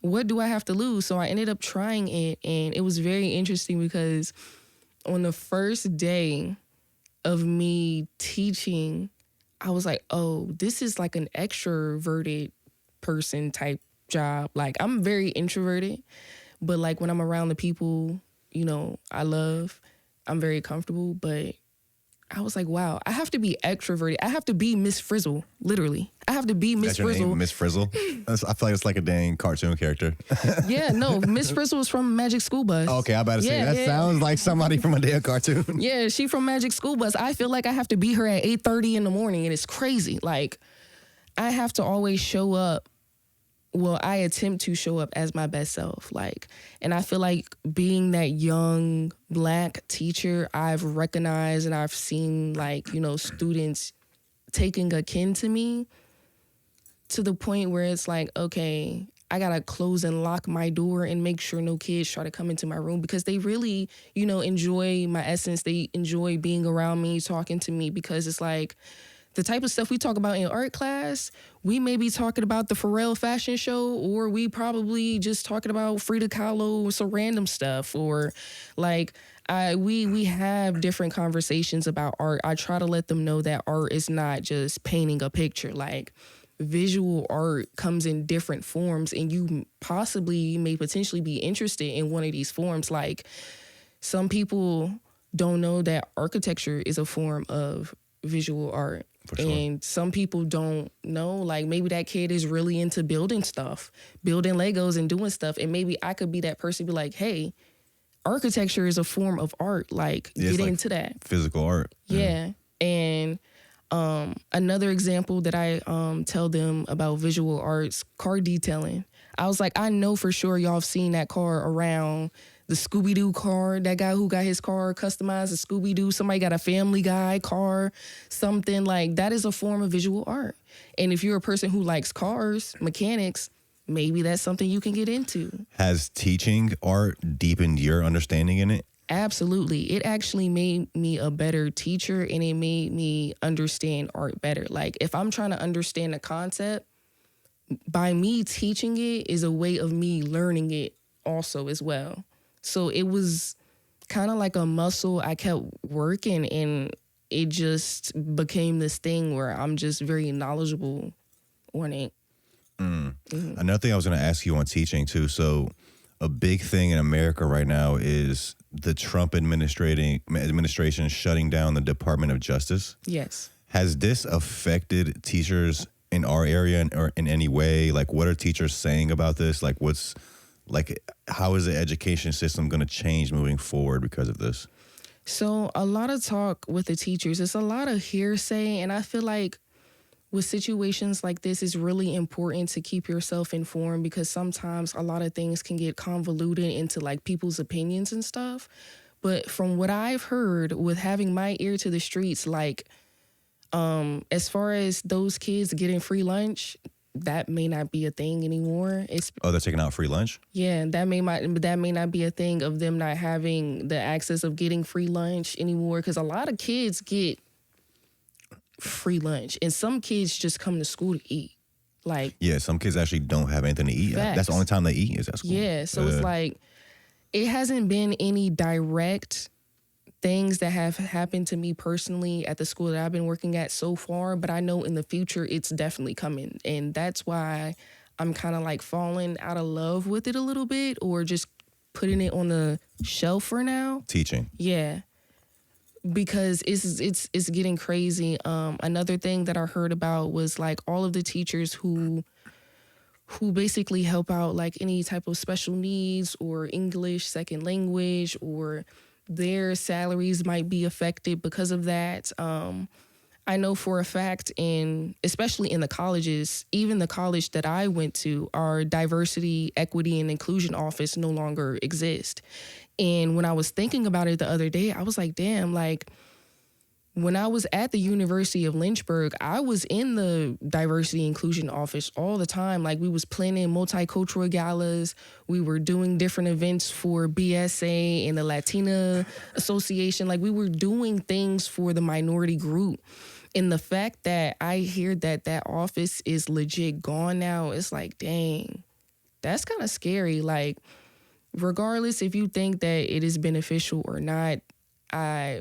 what do I have to lose? So I ended up trying it, and it was very interesting because on the first day of me teaching, I was like, oh, this is like an extroverted person type job. Like, I'm very introverted, but like when I'm around the people, I love, I'm very comfortable, but I was like, wow, I have to be extroverted. I have to be Miss Frizzle, literally. I have to be Miss Frizzle. Miss Frizzle? I feel like it's like a dang cartoon character. Yeah, no, Miss Frizzle is from Magic School Bus. Okay, I'm about to say, that sounds like somebody from a damn cartoon. Yeah, she from Magic School Bus. I feel like I have to be her at 8:30 in the morning, and it's crazy. Like, I have to always show up. Well, I attempt to show up as my best self. Like, and I feel like being that young Black teacher, I've recognized and I've seen, like, students taking a kin to me to the point where it's like, okay, I gotta close and lock my door and make sure no kids try to come into my room, because they really, enjoy my essence. They enjoy being around me, talking to me, because it's like the type of stuff we talk about in art class, we may be talking about the Pharrell fashion show, or we probably just talking about Frida Kahlo or some random stuff, or like we have different conversations about art. I try to let them know that art is not just painting a picture. Like, visual art comes in different forms, and you may potentially be interested in one of these forms. Like, some people don't know that architecture is a form of visual art. For sure. And some people don't know, like, maybe that kid is really into building stuff, building Legos and doing stuff. And maybe I could be that person, be like, hey, architecture is a form of art. Like, get into that. Physical art. Yeah. And another example that I tell them about visual arts, car detailing. I was like, I know for sure y'all have seen that car around, the Scooby-Doo car, that guy who got his car customized as Scooby-Doo. Somebody got a Family Guy car, something like that is a form of visual art. And if you're a person who likes cars, mechanics, maybe that's something you can get into. Has teaching art deepened your understanding in it? Absolutely. It actually made me a better teacher, and it made me understand art better. Like, if I'm trying to understand a concept, by me teaching it is a way of me learning it also as well. So it was kind of like a muscle I kept working, and it just became this thing where I'm just very knowledgeable on it. Mm-hmm. Another thing I was going to ask you on teaching too. So a big thing in America right now is the Trump administration shutting down the Department of Justice. Yes. Has this affected teachers in our area or in any way? Like, what are teachers saying about this? Like, how is the education system going to change moving forward because of this? So a lot of talk with the teachers. It's a lot of hearsay, and I feel like with situations like this, it's really important to keep yourself informed, because sometimes a lot of things can get convoluted into like people's opinions and stuff. But from what I've heard, with having my ear to the streets, like, as far as those kids getting free lunch, that may not be a thing anymore. They're taking out free lunch? Yeah, that may not be a thing of them not having the access of getting free lunch anymore, because a lot of kids get free lunch, and some kids just come to school to eat. Like, yeah, some kids actually don't have anything to eat. Facts. That's the only time they eat is at school. Yeah, so it's like, it hasn't been any direct things that have happened to me personally at the school that I've been working at so far, but I know in the future it's definitely coming. And that's why I'm kind of like falling out of love with it a little bit, or just putting it on the shelf for now. Teaching. Yeah. Because it's getting crazy. Another thing that I heard about was like all of the teachers who basically help out like any type of special needs or English second language, or their salaries might be affected because of that. I know for a fact, especially in the colleges, even the college that I went to, our diversity, equity, and inclusion office no longer exists. And when I was thinking about it the other day, I was like, damn, like, when I was at the University of Lynchburg, I was in the diversity inclusion office all the time. Like, we was planning multicultural galas. We were doing different events for BSA and the Latina Association. Like, we were doing things for the minority group. And the fact that I hear that office is legit gone now, it's like, dang, that's kind of scary. Like, regardless if you think that it is beneficial or not,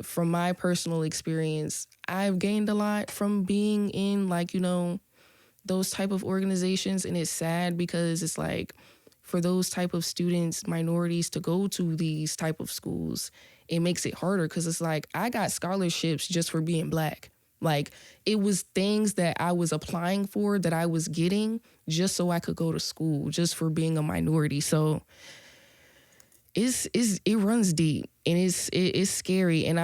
from my personal experience, I've gained a lot from being in, like, those type of organizations. And it's sad because it's like, for those type of students, minorities, to go to these type of schools, it makes it harder, because it's like, I got scholarships just for being Black. Like, it was things that I was applying for that I was getting just so I could go to school, just for being a minority. So it runs deep, and it's scary. And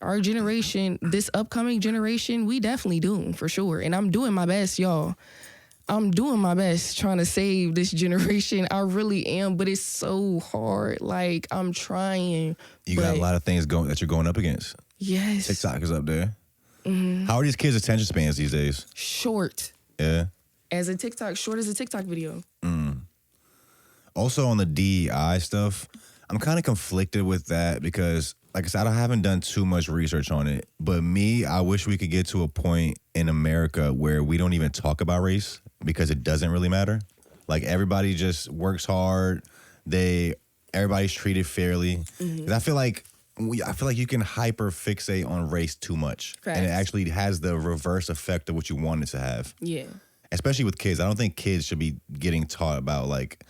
our generation, this upcoming generation, we definitely doomed for sure. And I'm doing my best, y'all. I'm doing my best trying to save this generation. I really am, but it's so hard. Like, I'm trying. You got a lot of things that you're going up against. Yes. TikTok is up there. How are these kids' attention spans these days? Short. Yeah. Short as a TikTok video. Also on the DEI stuff, I'm kind of conflicted with that because, like I said, I haven't done too much research on it. But I wish we could get to a point in America where we don't even talk about race because it doesn't really matter. Like everybody just works hard. Everybody's treated fairly. 'Cause I feel like you can hyper fixate on race too much, Correct. and it actually has the reverse effect of what you want it to have. Yeah. Especially with kids, I don't think kids should be getting taught about like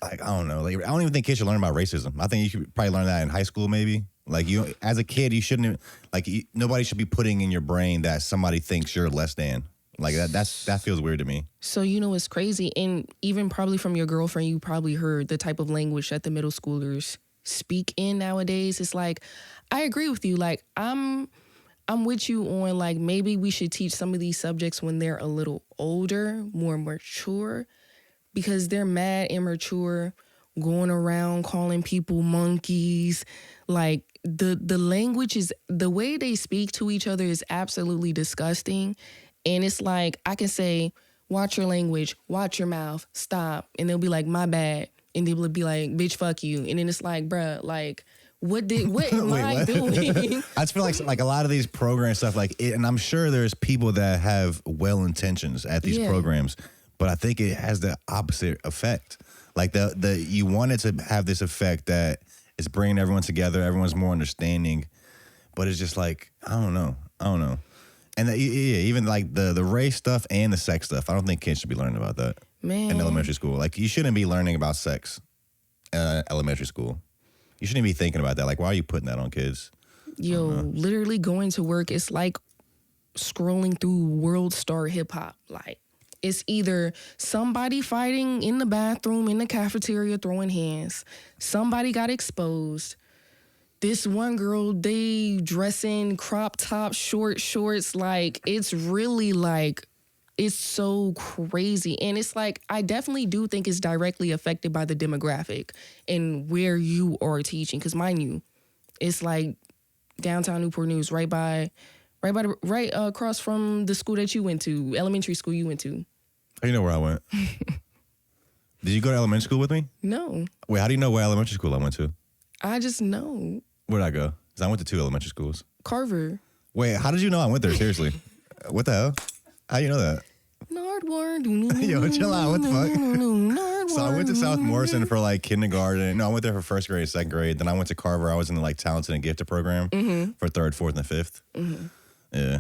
I don't know. Like I don't even think kids should learn about racism. I think you should probably learn that in high school, maybe. Like you, as a kid, you shouldn't nobody should be putting in your brain that somebody thinks you're less than. Like that feels weird to me. So you know what's crazy, and even probably from your girlfriend, you probably heard the type of language that the middle schoolers speak in nowadays. It's like, I agree with you. Like I'm with you on like maybe we should teach some of these subjects when they're a little older, more mature, because they're mad immature, going around calling people monkeys. Like the language is, the way they speak to each other is absolutely disgusting. And it's like, I can say, watch your language, watch your mouth, stop. And they'll be like, my bad. And they'll be like, bitch, fuck you. And then it's like, bruh, like, what am I doing? I just feel like a lot of these program stuff, and I'm sure there's people that have well intentions at these programs, but I think it has the opposite effect. Like you want it to have this effect that it's bringing everyone together, everyone's more understanding, but it's just like, I don't know. And even like the race stuff and the sex stuff, I don't think kids should be learning about that in elementary school. Like you shouldn't be learning about sex in elementary school. You shouldn't be thinking about that. Like, why are you putting that on kids? Yo, literally going to work, it's like scrolling through World Star Hip Hop. Like, it's either somebody fighting in the bathroom, in the cafeteria, throwing hands. Somebody got exposed. This one girl, they dressing crop top, short shorts. Like, it's really like, it's so crazy. And it's like, I definitely do think it's directly affected by the demographic and where you are teaching. Because mind you, it's like downtown Newport News, right across from the school that you went to, elementary school you went to. How you know where I went? Did you go to elementary school with me? No. Wait, how do you know what elementary school I went to? I just know. Where'd I go? Because I went to 2 elementary schools. Carver. Wait, how did you know I went there? Seriously. What the hell? How you know that? Yo, chill out. What the fuck? So I went to South Morrison for like kindergarten. No, I went there for first grade, second grade. Then I went to Carver. I was in the like talented and gifted program for 3rd, 4th, and 5th. Yeah.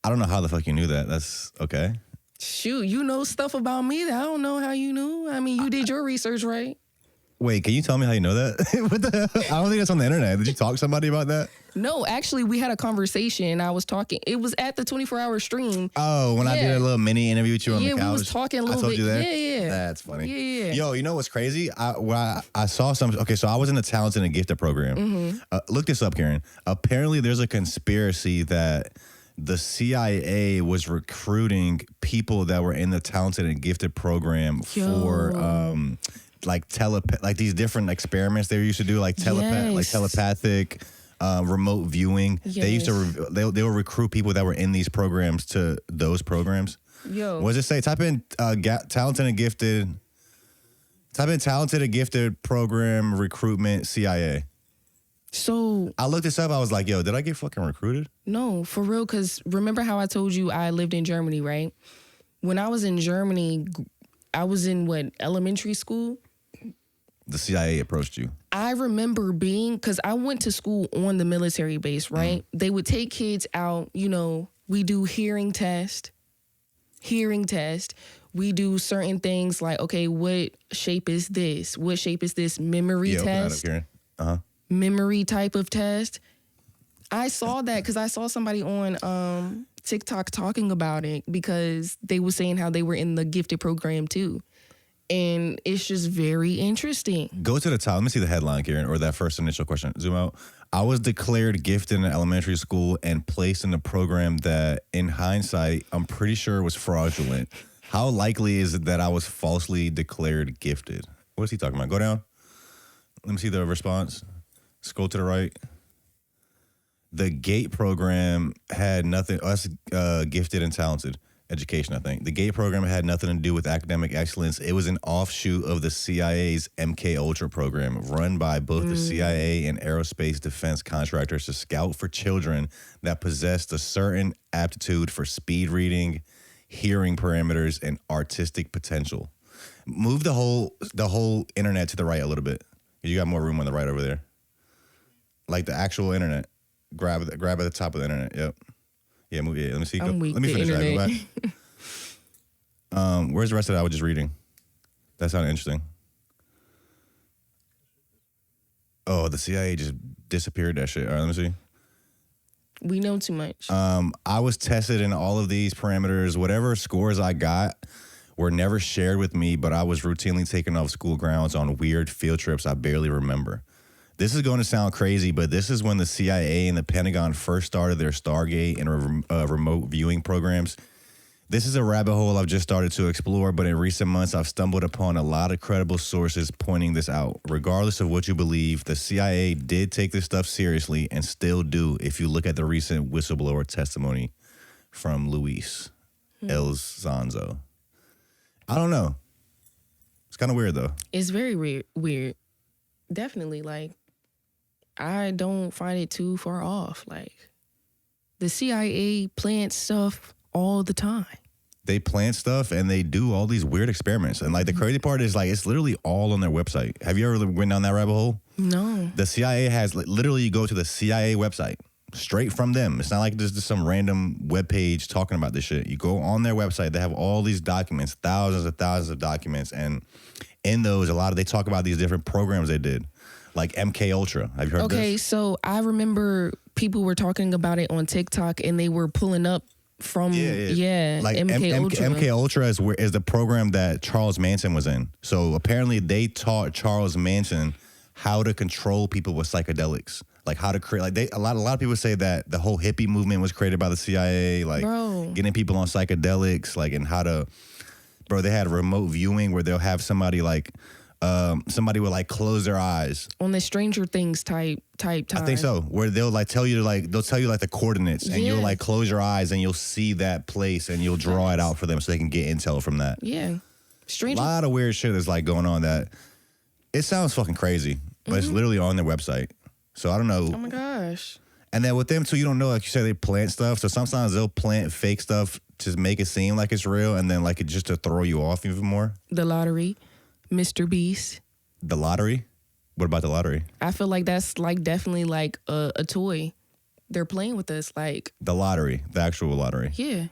I don't know how the fuck you knew that. That's okay. Shoot, you know stuff about me that I don't know how you knew. I mean, you did your research, right? Wait, can you tell me how you know that? What the hell? I don't think that's on the internet. Did you talk to somebody about that? No, actually, we had a conversation. I was talking. It was at the 24-hour stream. Oh, when I did a little mini interview with you on the couch. Yeah, we was talking a little bit. I told you that? Yeah. That's funny. Yeah. Yo, you know what's crazy? I saw some. Okay, so I was in the talented and gifted program. Look this up, Karen. Apparently, there's a conspiracy that the CIA was recruiting people that were in the talented and gifted program for like these different experiments they used to do, like telepathic, remote viewing. Yes. They used to they would recruit people that were in these programs to those programs. Yo, What does it say? Type in talented and gifted. Type in talented and gifted program recruitment CIA. So I looked this up. I was like, yo, did I get fucking recruited? No, for real. Because remember how I told you I lived in Germany, right? When I was in Germany, I was in elementary school. The CIA approached you. I remember because I went to school on the military base, right? They would take kids out, we do hearing test. We do certain things like, okay, what shape is this? What shape is this? Memory test. Open that up, Karen. Memory type of test. I saw that because I saw somebody on TikTok talking about it because they were saying how they were in the gifted program too. And it's just very interesting. Go to the top. Let me see the headline, Karen, or that first initial question. Zoom out. I was declared gifted in elementary school and placed in a program that, in hindsight, I'm pretty sure was fraudulent. How likely is it that I was falsely declared gifted? What is he talking about? Go down. Let me see the response. Scroll to the right. The GATE program had nothing. Us gifted and talented education, I think. The GATE program had nothing to do with academic excellence. It was an offshoot of the CIA's MK Ultra program, run by both the CIA and aerospace defense contractors to scout for children that possessed a certain aptitude for speed reading, hearing parameters, and artistic potential. Move the whole internet to the right a little bit. You got more room on the right over there. Like the actual internet. Grab at the top of the internet. Yep. Yeah, move. Yeah, let me see. Let me finish that. Go back. Where's the rest of that I was just reading? That sounded interesting. Oh, the CIA just disappeared that shit. All right, let me see. We know too much. I was tested in all of these parameters. Whatever scores I got were never shared with me, but I was routinely taken off school grounds on weird field trips I barely remember. This is going to sound crazy, but this is when the CIA and the Pentagon first started their Stargate and remote viewing programs. This is a rabbit hole I've just started to explore, but in recent months, I've stumbled upon a lot of credible sources pointing this out. Regardless of what you believe, the CIA did take this stuff seriously and still do if you look at the recent whistleblower testimony from Luis Elizondo. I don't know. It's kind of weird, though. It's very weird. Definitely, like, I don't find it too far off. Like, the CIA plants stuff all the time. They plant stuff and they do all these weird experiments. And like the crazy part is like it's literally all on their website. Have you ever went down that rabbit hole? No. The CIA has literally you go to the CIA website straight from them. It's not like there's just some random webpage talking about this shit. You go on their website. They have all these documents, thousands of documents. And in those, they talk about these different programs they did. Like MK Ultra. Have you heard of this? Okay, so I remember people were talking about it on TikTok and they were pulling up from like MK Ultra. MK Ultra is the program that Charles Manson was in. So apparently they taught Charles Manson how to control people with psychedelics. Like how to create a lot of people say that the whole hippie movement was created by the CIA, like getting people on psychedelics, like and how to they had remote viewing where they'll have somebody like somebody would like close their eyes on the Stranger Things type time. I think so. Where they'll like tell you the coordinates and you'll like close your eyes and you'll see that place and you'll draw it out for them so they can get intel from that. Yeah. A lot of weird shit is like going on that it sounds fucking crazy, but it's literally on their website. So I don't know. Oh my gosh. And then with them too, you don't know, like you said, they plant stuff. So sometimes they'll plant fake stuff to make it seem like it's real and then like it just to throw you off even more. The lottery. Mr. Beast. The lottery? What about the lottery? I feel like that's like definitely like a toy. They're playing with us like. The lottery, the actual lottery. Yeah.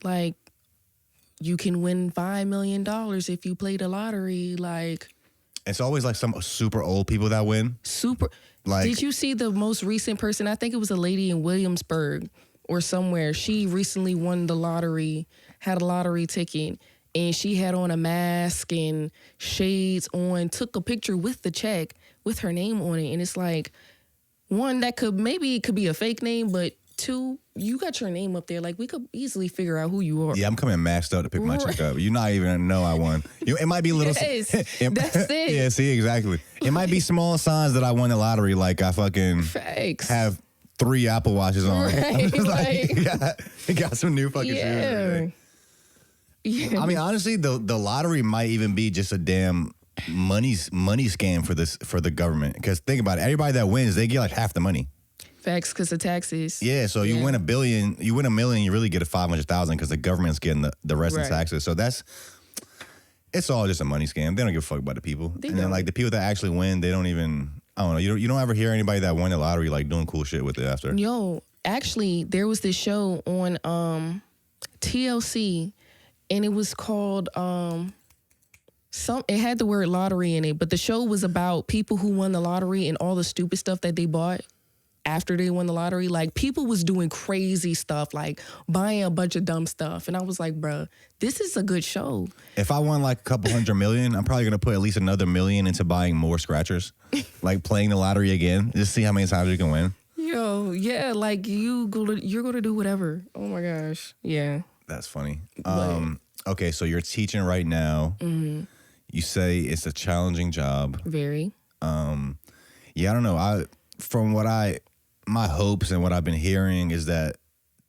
Like you can win $5 million if you play the lottery. Like. It's always like some super old people that win. Like. Did you see the most recent person? I think it was a lady in Williamsburg or somewhere. She recently won the lottery, had a lottery ticket. And she had on a mask and shades on, took a picture with the check with her name on it. And it's like, one, that could be a fake name, but two, you got your name up there. Like, we could easily figure out who you are. Yeah, I'm coming masked up to pick my check up. You're not even know I won. It might be a little... Yes, that's it. Yeah, see, exactly. It might be small signs that I won the lottery, like I fucking have 3 Apple Watches on. Right, like, got some new fucking shoes today. Yeah. I mean, honestly, the lottery might even be just a damn money scam for the government. Because think about it, everybody that wins, they get like half the money. Facts, because of taxes. Yeah, so you win $1 billion, you win $1 million, you really get a $500,000 because the government's getting the rest in taxes. So it's all just a money scam. They don't give a fuck about the people. Then like the people that actually win, they don't even. I don't know. You don't ever hear anybody that won the lottery like doing cool shit with it after. Yo, actually, there was this show on TLC. And it was called, it had the word lottery in it, but the show was about people who won the lottery and all the stupid stuff that they bought after they won the lottery. Like, people was doing crazy stuff, like buying a bunch of dumb stuff. And I was like, bruh, this is a good show. If I won like a couple $100 million, I'm probably going to put at least another $1 million into buying more scratchers. Like playing the lottery again, just see how many times you can win. Yo, yeah, like you're going to do whatever. Oh my gosh. Yeah. That's funny. Okay, so you're teaching right now. Mm-hmm. You say it's a challenging job. Very. Yeah, I don't know. From what I my hopes and what I've been hearing is that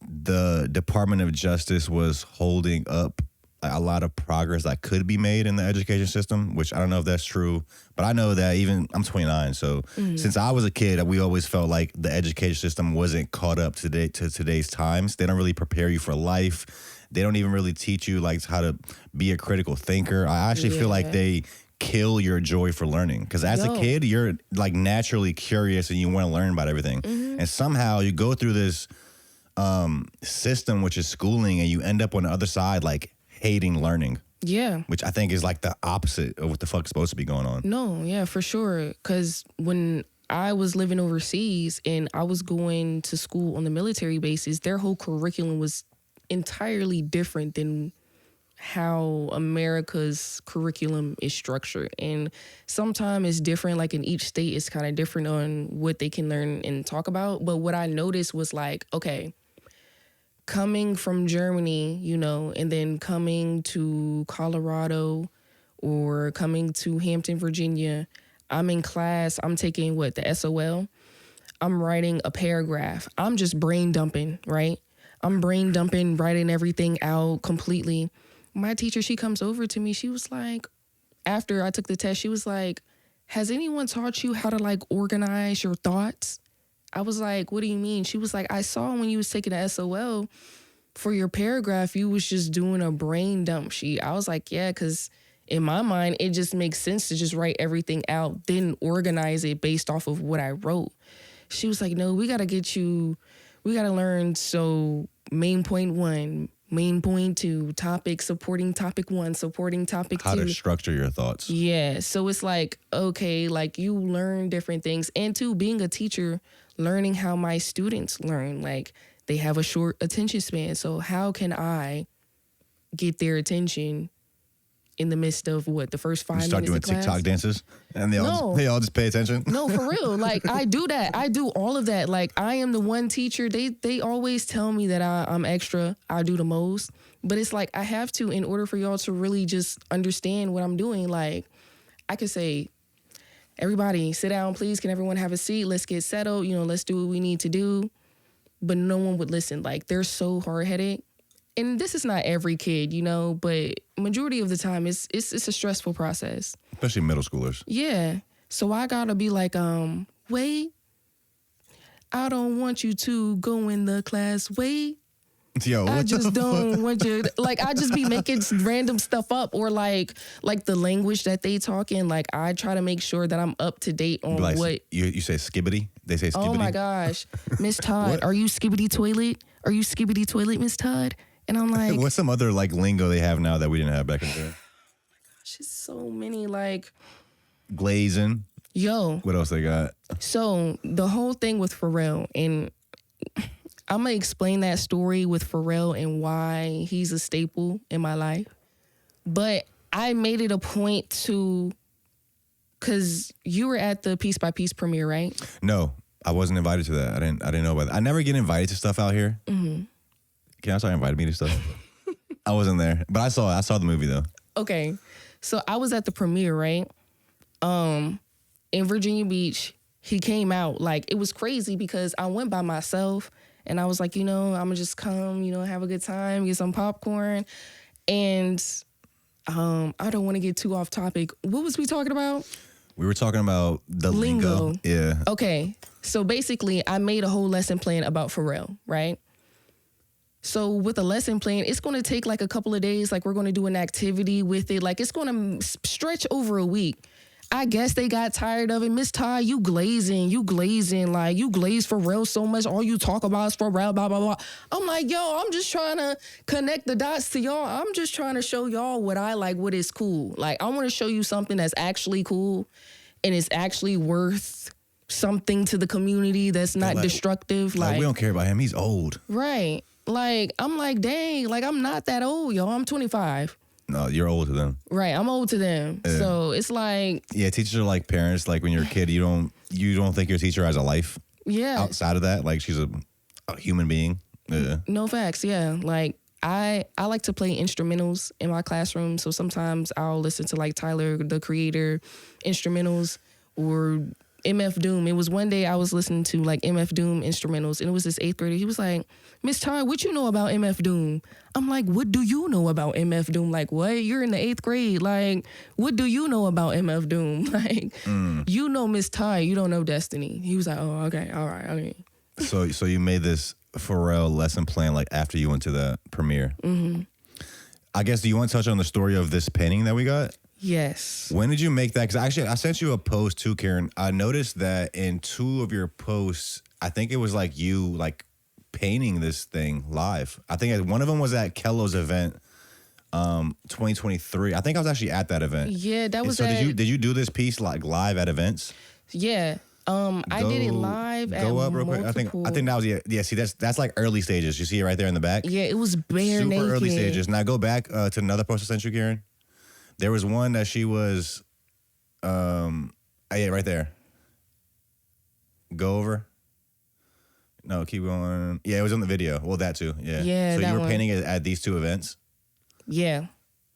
the Department of Justice was holding up a lot of progress that could be made in the education system, which I don't know if that's true, but I know that even I'm 29, so since I was a kid, we always felt like the education system wasn't caught up to today's times. They don't really prepare you for life. They don't even really teach you like how to be a critical thinker. I actually feel like they kill your joy for learning, because as a kid, you're like naturally curious and you want to learn about everything, and somehow you go through this system, which is schooling, and you end up on the other side like hating learning. Yeah. Which I think is like the opposite of what the fuck's supposed to be going on. No, yeah, for sure. Because when I was living overseas and I was going to school on the military bases, their whole curriculum was entirely different than how America's curriculum is structured. And sometimes it's different, like in each state it's kind of different on what they can learn and talk about. But what I noticed was like, okay, coming from Germany, you know, and then coming to Colorado or coming to Hampton, Virginia, I'm in class, I'm taking the SOL. I'm writing a paragraph. I'm just brain dumping, right? I'm brain dumping, writing everything out completely. My teacher, she comes over to me. She was like, after I took the test, she was like, has anyone taught you how to like organize your thoughts? I was like, what do you mean? She was like, I saw when you was taking the SOL for your paragraph, you was just doing a brain dump sheet. I was like, yeah, because in my mind, it just makes sense to just write everything out, then organize it based off of what I wrote. She was like, no, we got to learn. So main point 1, main point 2, topic, supporting topic 1, supporting topic 2. How to structure your thoughts. Yeah. So it's like, okay, like you learn different things. And 2, being a teacher, learning how my students learn, like they have a short attention span. So how can I get their attention in the midst of the first 5 minutes of class? You start doing TikTok dances and they all just pay attention? No, for real. Like I do that. I do all of that. Like I am the one teacher. They always tell me that I'm extra. I do the most. But it's like I have to, in order for y'all to really just understand what I'm doing. Like I could say, everybody sit down, please. Can everyone have a seat? Let's get settled. You know, let's do what we need to do. But no one would listen. Like they're so hard-headed. And this is not every kid, you know, but majority of the time it's a stressful process. Especially middle schoolers. Yeah. So I gotta be like, wait, I don't want you to go in the class. Wait. Yo, I just don't want you. Like, I just be making random stuff up, or like the language that they talk in. Like, I try to make sure that I'm up to date on like, what you say. Skibbity. They say skibbity. Oh my gosh, Miss Todd, are you skibbity toilet? Are you skibbity toilet, Miss Todd? And I'm like, what's some other like lingo they have now that we didn't have back in the day? Gosh, it's so many, like glazing. Yo, what else they got? So the whole thing with Pharrell, and I'm going to explain that story with Pharrell and why he's a staple in my life. But I made it a point to, because you were at the Piece by Piece premiere, right? No, I wasn't invited to that. I didn't know about that. I never get invited to stuff out here. Mm-hmm. Can I start inviting me to stuff? I wasn't there, but I saw the movie though. Okay. So I was at the premiere, right? In Virginia Beach. He came out. Like, it was crazy because I went by myself. And I was like, you know, I'm going to just come, you know, have a good time, get some popcorn. And I don't want to get too off topic. What was we talking about? We were talking about the lingo. Yeah. Okay. So basically, I made a whole lesson plan about Pharrell, right? So with a lesson plan, it's going to take like a couple of days. Like, we're going to do an activity with it. Like, it's going to stretch over a week. I guess they got tired of it. Miss Ty, you glazing. Like, you glaze Pharrell so much. All you talk about is Pharrell, blah, blah, blah. I'm like, yo, I'm just trying to connect the dots to y'all. I'm just trying to show y'all what I like, what is cool. Like, I want to show you something that's actually cool and it's actually worth something to the community that's not destructive. Like, we don't care about him. He's old. Right. Like, I'm like, dang, like, I'm not that old, yo. I'm 25. No, you're old to them. Right, I'm old to them. Yeah. So it's like, yeah, teachers are like parents. Like when you're a kid, you don't think your teacher has a life. Yeah. Outside of that, like she's a human being. Yeah. No facts. Yeah. Like I like to play instrumentals in my classroom. So sometimes I'll listen to like Tyler, the Creator, instrumentals, or MF Doom. It was one day I was listening to like MF Doom instrumentals, and it was this 8th grader. He was like, Miss Ty, what you know about MF Doom? I'm like, what do you know about MF Doom? Like, what? You're in the 8th grade. Like, what do you know about MF Doom? Like, you know Miss Ty, you don't know Destiny. He was like, oh, okay, all right, okay. So you made this Pharrell lesson plan like after you went to the premiere. Mm-hmm. I guess, do you want to touch on the story of this painting that we got? Yes. When did you make that? Because actually, I sent you a post too, Karen. I noticed that in 2 of your posts, I think it was like you like painting this thing live. I think one of them was at Kello's event, 2023. I think I was actually at that event. Yeah, that was. So did you do this piece like live at events? Yeah. I did it live. Go up real quick. I think that was yeah. See, that's like early stages. You see it right there in the back. Yeah, it was bare super naked. Early stages. Now go back to another post I sent you, Karen. There was one that she was, yeah, right there. Go over. No, keep going. Yeah, it was on the video. Well, that too. Yeah. Yeah. So that you were one. painting it at these 2 events. Yeah.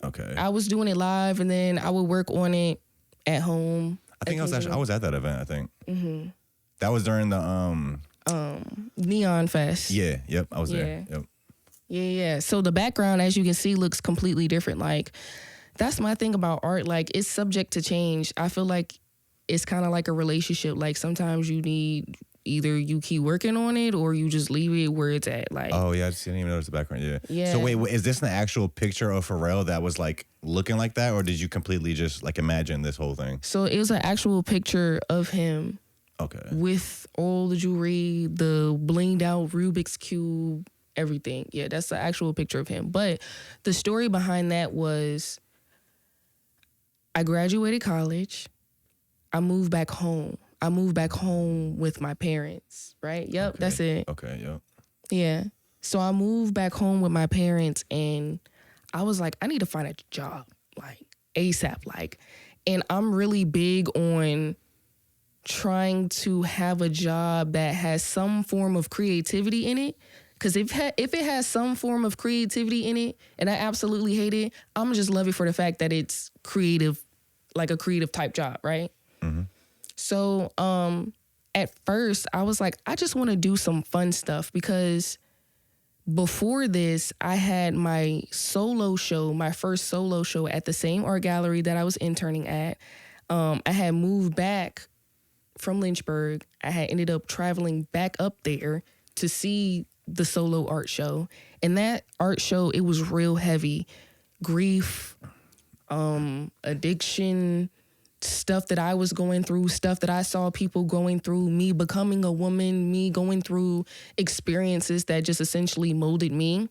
Okay. I was doing it live, and then I would work on it at home. I think I was at that event. I think. Mm-hmm. That was during the Neon Fest. Yeah. Yep. I was there. Yep. Yeah. So the background, as you can see, looks completely different. Like, that's my thing about art. Like, it's subject to change. I feel like it's kind of like a relationship. Like, sometimes you need either you keep working on it or you just leave it where it's at. Like, oh yeah, I didn't even notice the background. Yeah. Yeah. So wait, is this an actual picture of Pharrell that was like looking like that, or did you completely just like imagine this whole thing? So it was an actual picture of him. Okay. With all the jewelry, the blinged out Rubik's Cube, everything. Yeah, that's the actual picture of him. But the story behind that was I graduated college. I moved back home. I moved back home with my parents, right? Yep, Okay. That's it. Okay, yep. Yeah. So I moved back home with my parents, and I was like, I need to find a job, like ASAP. Like, and I'm really big on trying to have a job that has some form of creativity in it. Because if it has some form of creativity in it, and I absolutely hate it, I'm just love it for the fact that it's creative, like a creative type job, right? Mm-hmm. So at first, I was like, I just want to do some fun stuff, because before this, I had my solo show, my first solo show at the same art gallery that I was interning at. I had moved back from Lynchburg. I had ended up traveling back up there to see the solo art show. And that art show, it was real heavy. Grief, addiction, stuff that I was going through, stuff that I saw people going through, me becoming a woman, me going through experiences that just essentially molded me.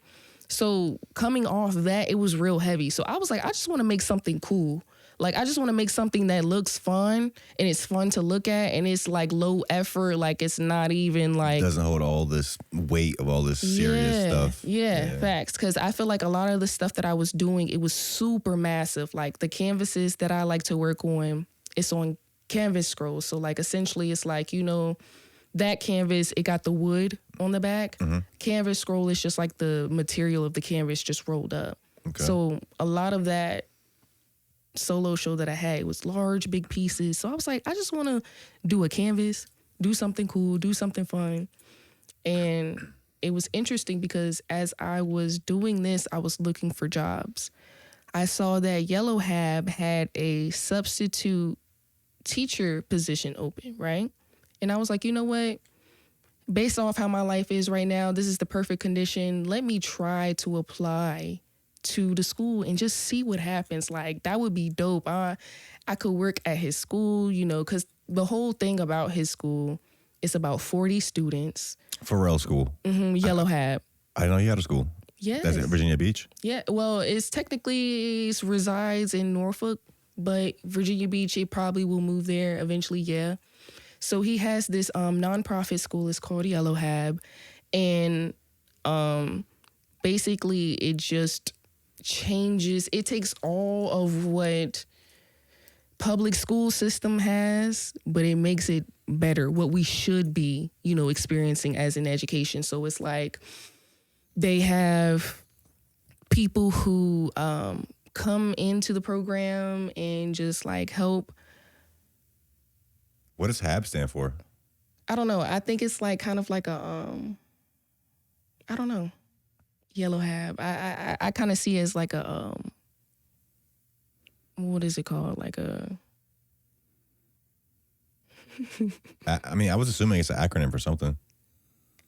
So coming off that, it was real heavy. So I was like, I just want to make something cool. Like, I just want to make something that looks fun, and it's fun to look at, and it's like low effort. Like, it's not even like, it doesn't hold all this weight of all this serious stuff. Yeah, facts. Because I feel like a lot of the stuff that I was doing, it was super massive. Like, the canvases that I like to work on, it's on canvas scrolls. So like, essentially, it's like, you know, that canvas, it got the wood on the back. Mm-hmm. Canvas scroll is just like the material of the canvas just rolled up. Okay. So a lot of that solo show that I had was large, big pieces. So I was like, I just want to do a canvas, do something cool, do something fun. And it was interesting because as I was doing this, I was looking for jobs. I saw that Yellow Hab had a substitute teacher position open, right? And I was like, you know what? Based off how my life is right now, this is the perfect condition. Let me try to apply to the school and just see what happens. Like, that would be dope. I could work at his school, you know, because the whole thing about his school is about 40 students. Pharrell School. Mm-hmm, Yellow Hab. I didn't know you had a school. Yeah. That's in Virginia Beach? Yeah. Well, it resides in Norfolk, but Virginia Beach, it probably will move there eventually, yeah. So he has this nonprofit school. It's called Yellow Hab. And basically it just changes. It takes all of what public school system has, but it makes it better, what we should be, you know, experiencing as an education. So it's like they have people who come into the program and just like help What does HAB stand for? I don't know. I think it's like kind of like a I don't know. Yellow HAB. I kind of see it as like a what is it called? Like a I mean, I was assuming it's an acronym for something.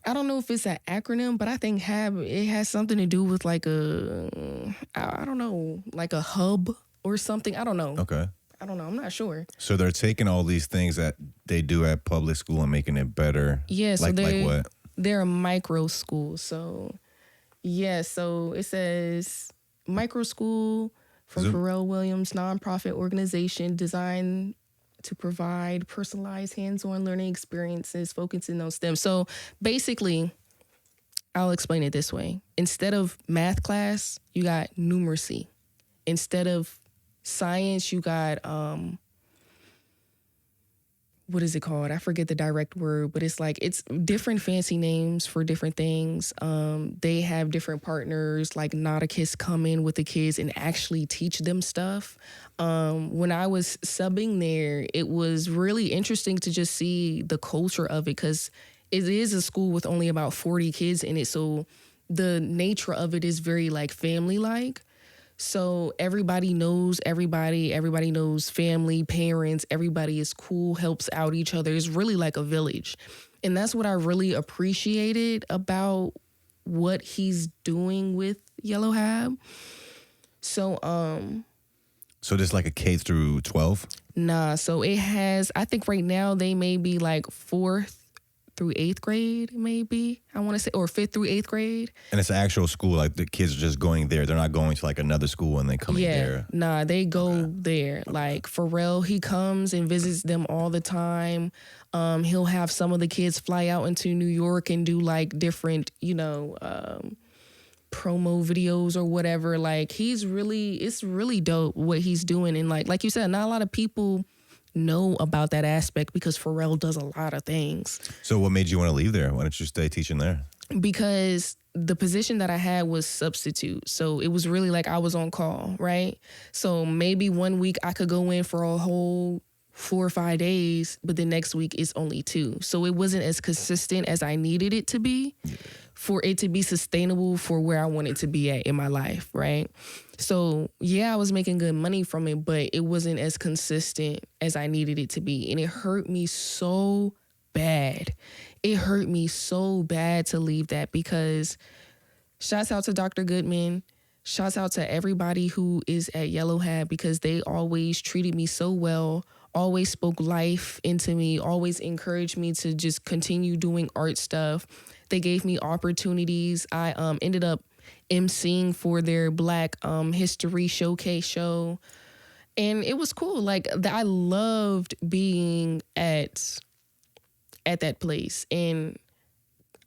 I don't know if it's an acronym, but I think HAB, it has something to do with like I don't know, like a hub or something. I don't know. Okay. I don't know. I'm not sure. So they're taking all these things that they do at public school and making it better. Yeah. So like what? They're a micro school. So yeah. So it says micro school from Pharrell Williams nonprofit organization designed to provide personalized hands-on learning experiences focusing on STEM. So basically, I'll explain it this way. Instead of math class, you got numeracy. Instead of science, you got, what is it called? I forget the direct word, but it's different fancy names for different things. They have different partners, like Nauticus come in with the kids and actually teach them stuff. When I was subbing there, it was really interesting to just see the culture of it because it is a school with only about 40 kids in it. So the nature of it is very like family-like. So everybody knows everybody knows family, parents, everybody is cool, helps out each other. It's really like a village. And that's what I really appreciated about what he's doing with Yellow HAB. So there's like a K through 12? Nah, so it has, I think right now they may be like 4th through 8th grade, maybe, I want to say, or 5th through 8th grade. And it's an actual school, like the kids are just going there. They're not going to like another school and then coming there. Nah, they go there. Like Pharrell, he comes and visits them all the time. He'll have some of the kids fly out into New York and do like different, promo videos or whatever. Like it's really dope what he's doing. And like you said, not a lot of people know about that aspect because Pharrell does a lot of things. So what made you want to leave there? Why don't you stay teaching there? Because the position that I had was substitute. So it was really like I was on call, right? So maybe one week I could go in for a whole 4 or 5 days, but the next week it's only 2. So it wasn't as consistent as I needed it to be for it to be sustainable for where I wanted to be at in my life, right? So yeah, I was making good money from it, but it wasn't as consistent as I needed it to be. And it hurt me so bad. It hurt me so bad to leave that because shouts out to Dr. Goodman. Shouts out to everybody who is at Yellow HAB because they always treated me so well, always spoke life into me, always encouraged me to just continue doing art stuff. They gave me opportunities. I ended up emceeing for their Black History Showcase show. And it was cool. Like I loved being at that place. And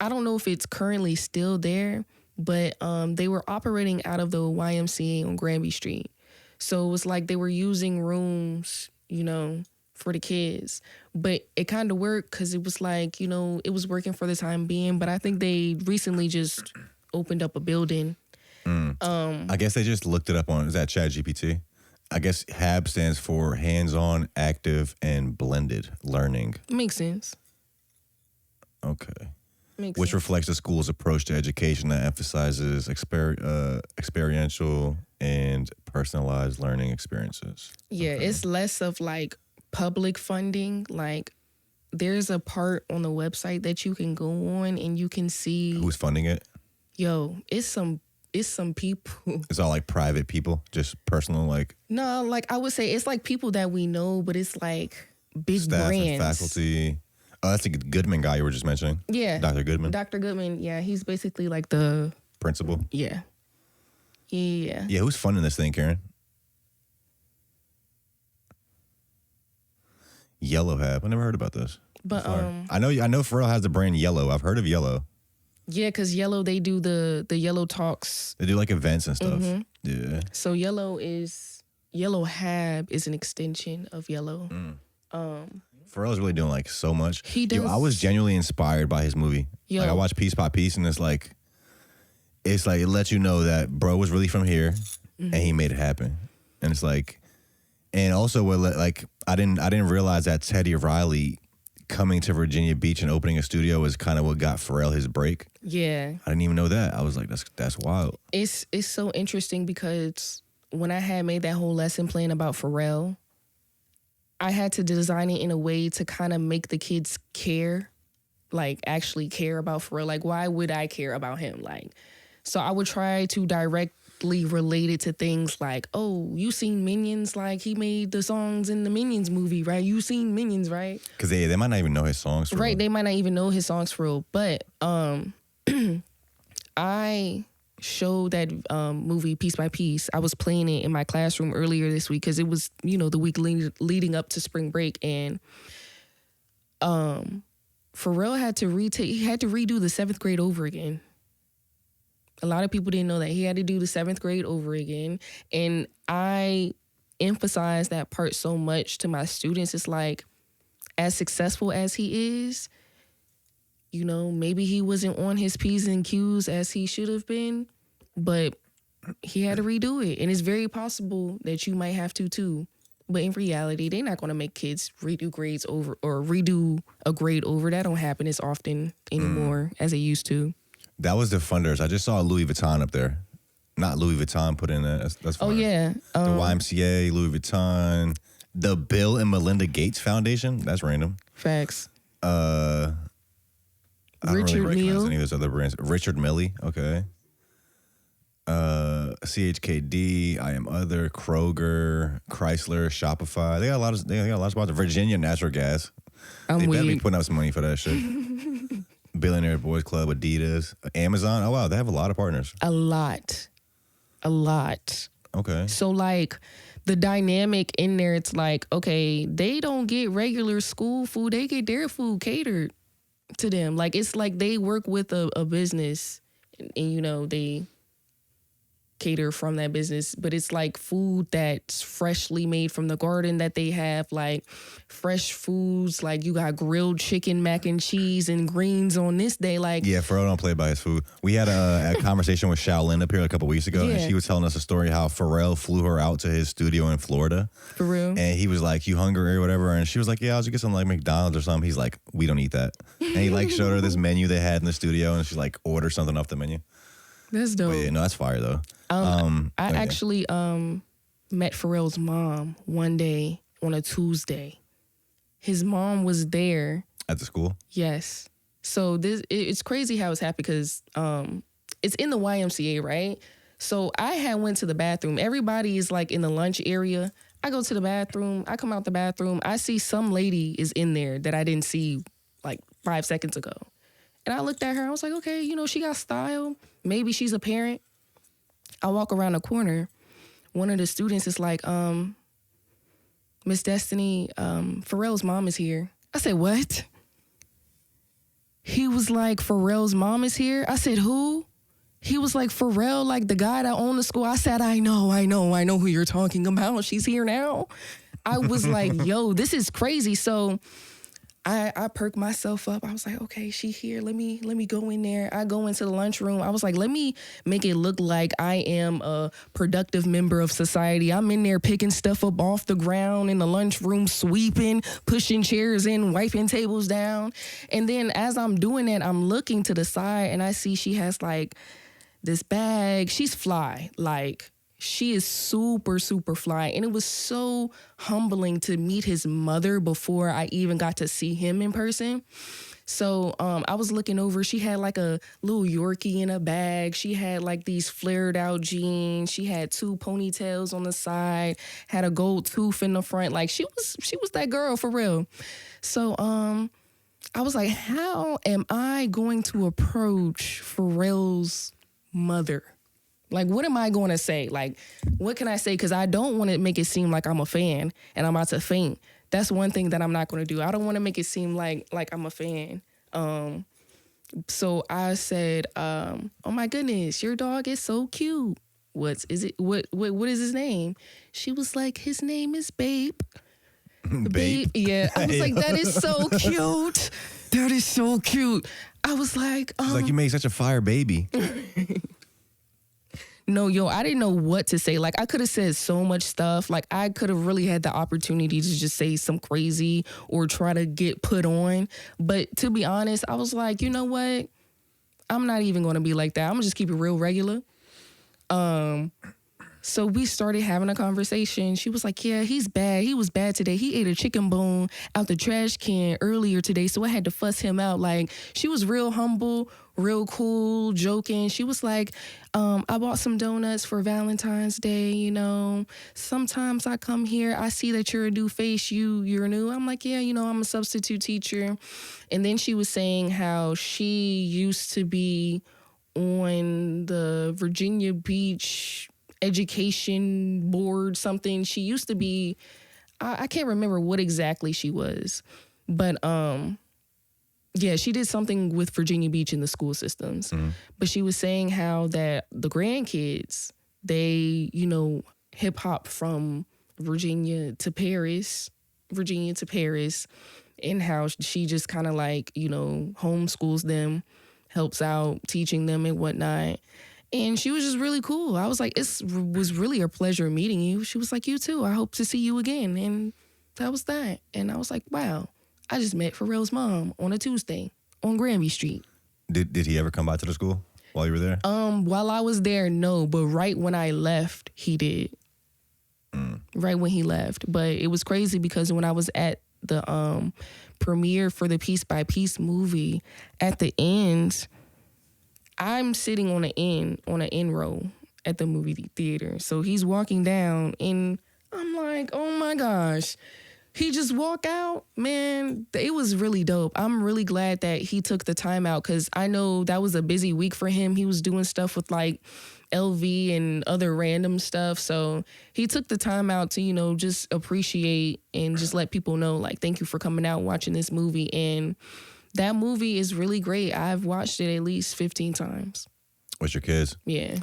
I don't know if it's currently still there, but they were operating out of the YMCA on Granby Street. So it was like they were using rooms, for the kids. But it kind of worked because it was like, it was working for the time being. But I think they recently just opened up a building. I guess they just looked it up on, is that ChatGPT? I guess HAB stands for hands-on, active, and blended learning. Makes sense. Okay. Makes Which sense. reflects the school's approach to education that emphasizes experiential and personalized learning experiences. Yeah, Okay. it's less of like public funding. Like there's a part on the website that you can go on and you can see. Who's funding it? Yo, it's some people. It's all like private people, just personal, like No, like I would say it's like people that we know, but it's like big staff brands. and faculty. Oh, that's the Goodman guy you were just mentioning. Yeah. Dr. Goodman. Dr. Goodman, yeah, he's basically like the Principal. Yeah. Yeah. Yeah, who's funding this thing, Karen? Yellow HAB. I never heard about this. But before. I know Pharrell has the brand Yellow. I've heard of Yellow. yeah, because Yellow, they do the Yellow Talks. They do like events and stuff. Mhm. Yeah. So Yellow HAB is an extension of Yellow. Pharrell's really doing like so much. He does. Yo, I was genuinely inspired by his movie. Yo. Like I watched Piece by Piece, and it's like it lets you know that bro was really from here, and he made it happen. And it's like, and also like I didn't realize that Teddy Riley coming to Virginia Beach and opening a studio was kind of what got Pharrell his break. Yeah. I didn't even know that. I was like, that's wild. It's so interesting because when I had made that whole lesson plan about Pharrell, I had to design it in a way to kind of make the kids care, like actually care about Pharrell. Like, why would I care about him? Like, so I would try to directly relate it to things like, oh, you seen Minions? Like, he made the songs in the Minions movie, right? You seen Minions, right? Because they might not even know his songs for real. Right, they might not even know his songs for real. But I showed that movie Piece by Piece. I was playing it in my classroom earlier this week because it was, the week leading up to spring break, and Pharrell had to redo the 7th grade over again. A lot of people didn't know that he had to do the 7th grade over again, and I emphasize that part so much to my students. It's like, as successful as he is, maybe he wasn't on his P's and Q's as he should have been, but he had to redo it. And it's very possible that you might have to too. But in reality, they're not going to make kids redo grades over or redo a grade over. That don't happen as often anymore as it used to. That was the funders. I just saw Louis Vuitton up there. Not Louis Vuitton put in that. That's fine. Oh, yeah. The YMCA, Louis Vuitton, the Bill and Melinda Gates Foundation. That's random. Facts. I don't Richard really recognize Mille. any of those other brands. Richard Mille, okay. CHKD, I Am Other, Kroger, Chrysler, Shopify. They got a lot of sponsors. Virginia Natural Gas. They better be putting up some money for that shit. Billionaire Boys Club, Adidas, Amazon. Oh wow, they have a lot of partners. A lot. Okay. So like the dynamic in there, it's like, okay, they don't get regular school food. They get their food catered to them. Like, it's like they work with a business and they cater from that business, but it's like food that's freshly made from the garden that they have, like fresh foods. Like, you got grilled chicken, mac and cheese, and greens on this day. Like, yeah, Pharrell don't play by his food. We had a conversation with Shaolin up here a couple weeks ago, and she was telling us a story how Pharrell flew her out to his studio in Florida. For real? And he was like, "You hungry or whatever?" And she was like, "Yeah, I'll just get some like McDonald's or something." He's like, "We don't eat that." And he like showed her this menu they had in the studio, and she like ordered something off the menu. That's dope. But yeah, no, that's fire though. I actually met Pharrell's mom one day on a Tuesday. His mom was there At the school? Yes. So it's crazy how it's happened because it's in the YMCA, right? So I had went to the bathroom. Everybody is like in the lunch area. I go to the bathroom. I come out the bathroom. I see some lady is in there that I didn't see like 5 seconds ago. And I looked at her. I was like, okay, she got style. Maybe she's a parent. I walk around the corner. One of the students is like, Miss Destiny, Pharrell's mom is here. I said, what? He was like, Pharrell's mom is here? I said, who? He was like, Pharrell, like the guy that owned the school. I said, I know who you're talking about. She's here now. I was like, yo, this is crazy. So I perked myself up. I was like, okay, she here. Let me go in there. I go into the lunchroom. I was like, let me make it look like I am a productive member of society. I'm in there picking stuff up off the ground in the lunchroom, sweeping, pushing chairs in, wiping tables down. And then as I'm doing that, I'm looking to the side and I see she has like this bag. She's fly. Like, she is super, super fly. And it was so humbling to meet his mother before I even got to see him in person. So I was looking over. She had like a little Yorkie in a bag. She had like these flared out jeans. She had 2 ponytails on the side, had a gold tooth in the front. Like, she was that girl for real. So I was like, how am I going to approach Pharrell's mother? Like, what am I going to say? Like, what can I say? Because I don't want to make it seem like I'm a fan and I'm about to faint. That's one thing that I'm not going to do. I don't want to make it seem like I'm a fan. So I said, oh my goodness, your dog is so cute. What is his name? She was like, his name is Babe. Babe. Yeah. I was like, that is so cute. That is so cute. I was like, She's like, you made such a fire baby. No, yo, I didn't know what to say. Like, I could have said so much stuff. Like, I could have really had the opportunity to just say some crazy or try to get put on. But to be honest, I was like, you know what? I'm not even going to be like that. I'm going to just keep it real regular. So we started having a conversation. She was like, yeah, he's bad. He was bad today. He ate a chicken bone out the trash can earlier today, so I had to fuss him out. Like, she was real humble, real cool, joking. She was like, I bought some donuts for Valentine's Day, you know. Sometimes I come here, I see that you're a new face, you're new. I'm like, yeah, you know, I'm a substitute teacher. And then she was saying how she used to be on the Virginia Beach education board, something. She used to be, I can't remember what exactly she was, but yeah, she did something with Virginia Beach in the school systems. Mm-hmm. But she was saying how that the grandkids, they, you know, hip hop from Virginia to Paris, and how she just kind of like, you know, homeschools them, helps out teaching them and whatnot. And she was just really cool. I was like, it was really a pleasure meeting you. She was like, you too. I hope to see you again. And that was that. And I was like, wow, I just met Pharrell's mom on a Tuesday on Granby Street. Did he ever come by to the school while you were there? While I was there, no. But right when I left, he did. Right when he left. But it was crazy because when I was at the premiere for the Piece by Piece movie, at the end, I'm sitting on an end row at the movie theater. So he's walking down and I'm like, oh my gosh. He just walked out, man. It was really dope. I'm really glad that he took the time out because I know that was a busy week for him. He was doing stuff with like LV and other random stuff. So he took the time out to, you know, just appreciate and just let people know, like, thank you for coming out and watching this movie. And that movie is really great. I've watched it at least 15 times. With your kids? Yeah.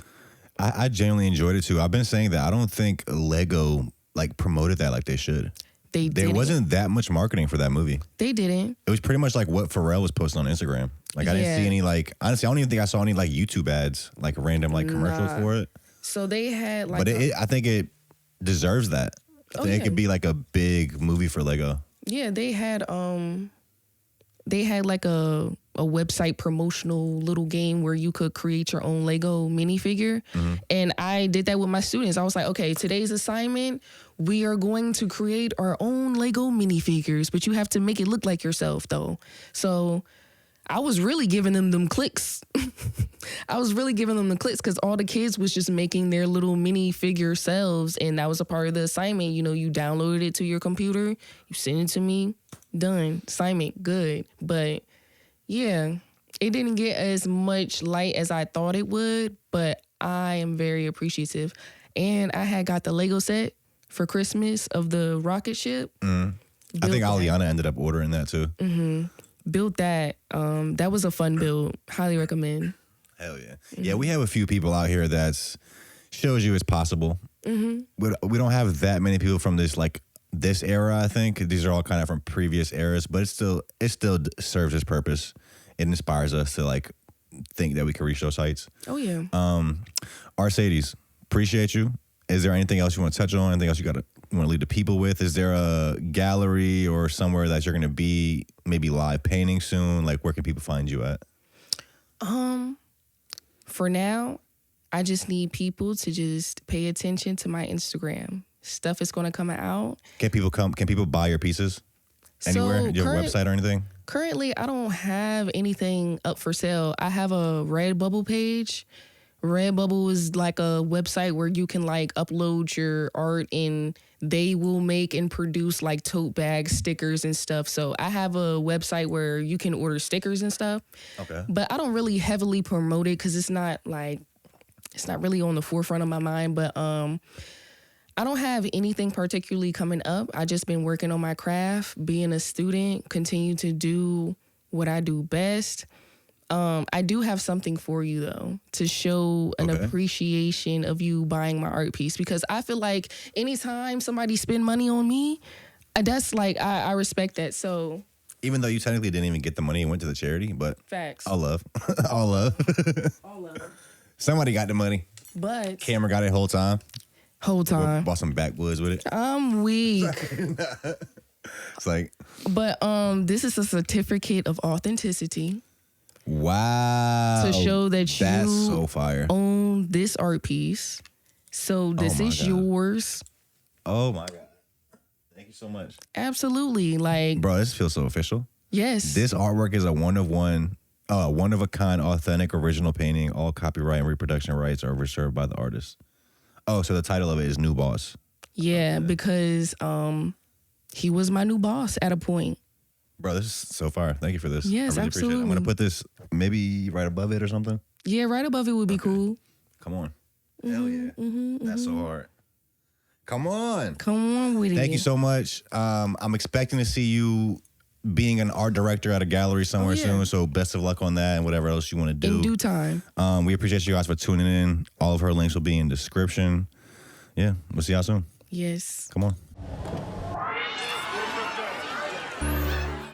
I genuinely enjoyed it too. I've been saying that I don't think Lego like promoted that like they should. There wasn't that much marketing for that movie. They didn't. It was pretty much like what Pharrell was posting on Instagram. Like I didn't see any like, honestly, I don't even think I saw any like YouTube ads, like random like commercials for it. So they had like, but I think it deserves that. I think it could be like a big movie for Lego. Yeah, they had like a website promotional little game where you could create your own Lego minifigure. Mm-hmm. And I did that with my students. I was like, okay, today's assignment, we are going to create our own Lego minifigures, but you have to make it look like yourself though. So I was really giving them clicks. Because all the kids was just making their little minifigure selves. And that was a part of the assignment. You know, you downloaded it to your computer, you send it to me, done. Assignment, good. But yeah, it didn't get as much light as I thought it would, but I am very appreciative. And I had got the Lego set for Christmas of the rocket ship. I think Aliana ended up ordering that too. Mm-hmm. Built that. That was a fun build. Highly recommend. Hell yeah. Mm-hmm. Yeah, we have a few people out here that shows you it's possible. Mm-hmm. We don't have that many people from this era, I think. These are all kind of from previous eras, but it still serves its purpose. It inspires us to like think that we can reach those heights. Oh yeah. Artcedes, appreciate you. Is there anything else you want to touch on? Anything else you want to leave the people with? Is there a gallery or somewhere that you're going to be maybe live painting soon? Like, where can people find you at? For now, I just need people to just pay attention to my Instagram. Stuff is going to come out. Can people buy your pieces anywhere? Do you have a website or anything? Currently, I don't have anything up for sale. I have a Redbubble page. Redbubble is like a website where you can like upload your art and they will make and produce like tote bags, stickers and stuff. So I have a website where you can order stickers and stuff. Okay. But I don't really heavily promote it because it's not really on the forefront of my mind. But I don't have anything particularly coming up. I just been working on my craft, being a student, continue to do what I do best. I do have something for you, though, to show an appreciation of you buying my art piece, because I feel like anytime somebody spend money on me, that's like, I respect that. So even though you technically didn't even get the money and went to the charity, but facts. All love. All love. All love. Somebody got the money. But Camera got it whole time. whole time. Bought some backwoods with it. I'm weak. It's like, But this is a certificate of authenticity wow. to show that That's you so fire. own this art piece. So this my is God. yours. Oh my God. Thank you so much. Absolutely. Like, Bro, this feels so official. yes. This artwork is a one of a kind, authentic, original painting. All copyright and reproduction rights are reserved by the artist. Oh, so the title of it is New Boss. Yeah, because he was my new boss at a point. Bro, this is so far. Thank you for this. Yes, I really appreciate it. I'm absolutely. going to put this maybe right above it or something. Yeah, right above it would be cool. Come on. Hell yeah. That's so hard. Come on. Come on with it. Thank you so much. I'm expecting to see you being an art director at a gallery somewhere soon. So best of luck on that and whatever else you want to do. In due time. We appreciate you guys for tuning in. All of her links will be in the description. Yeah, we'll see y'all soon. Yes. Come on.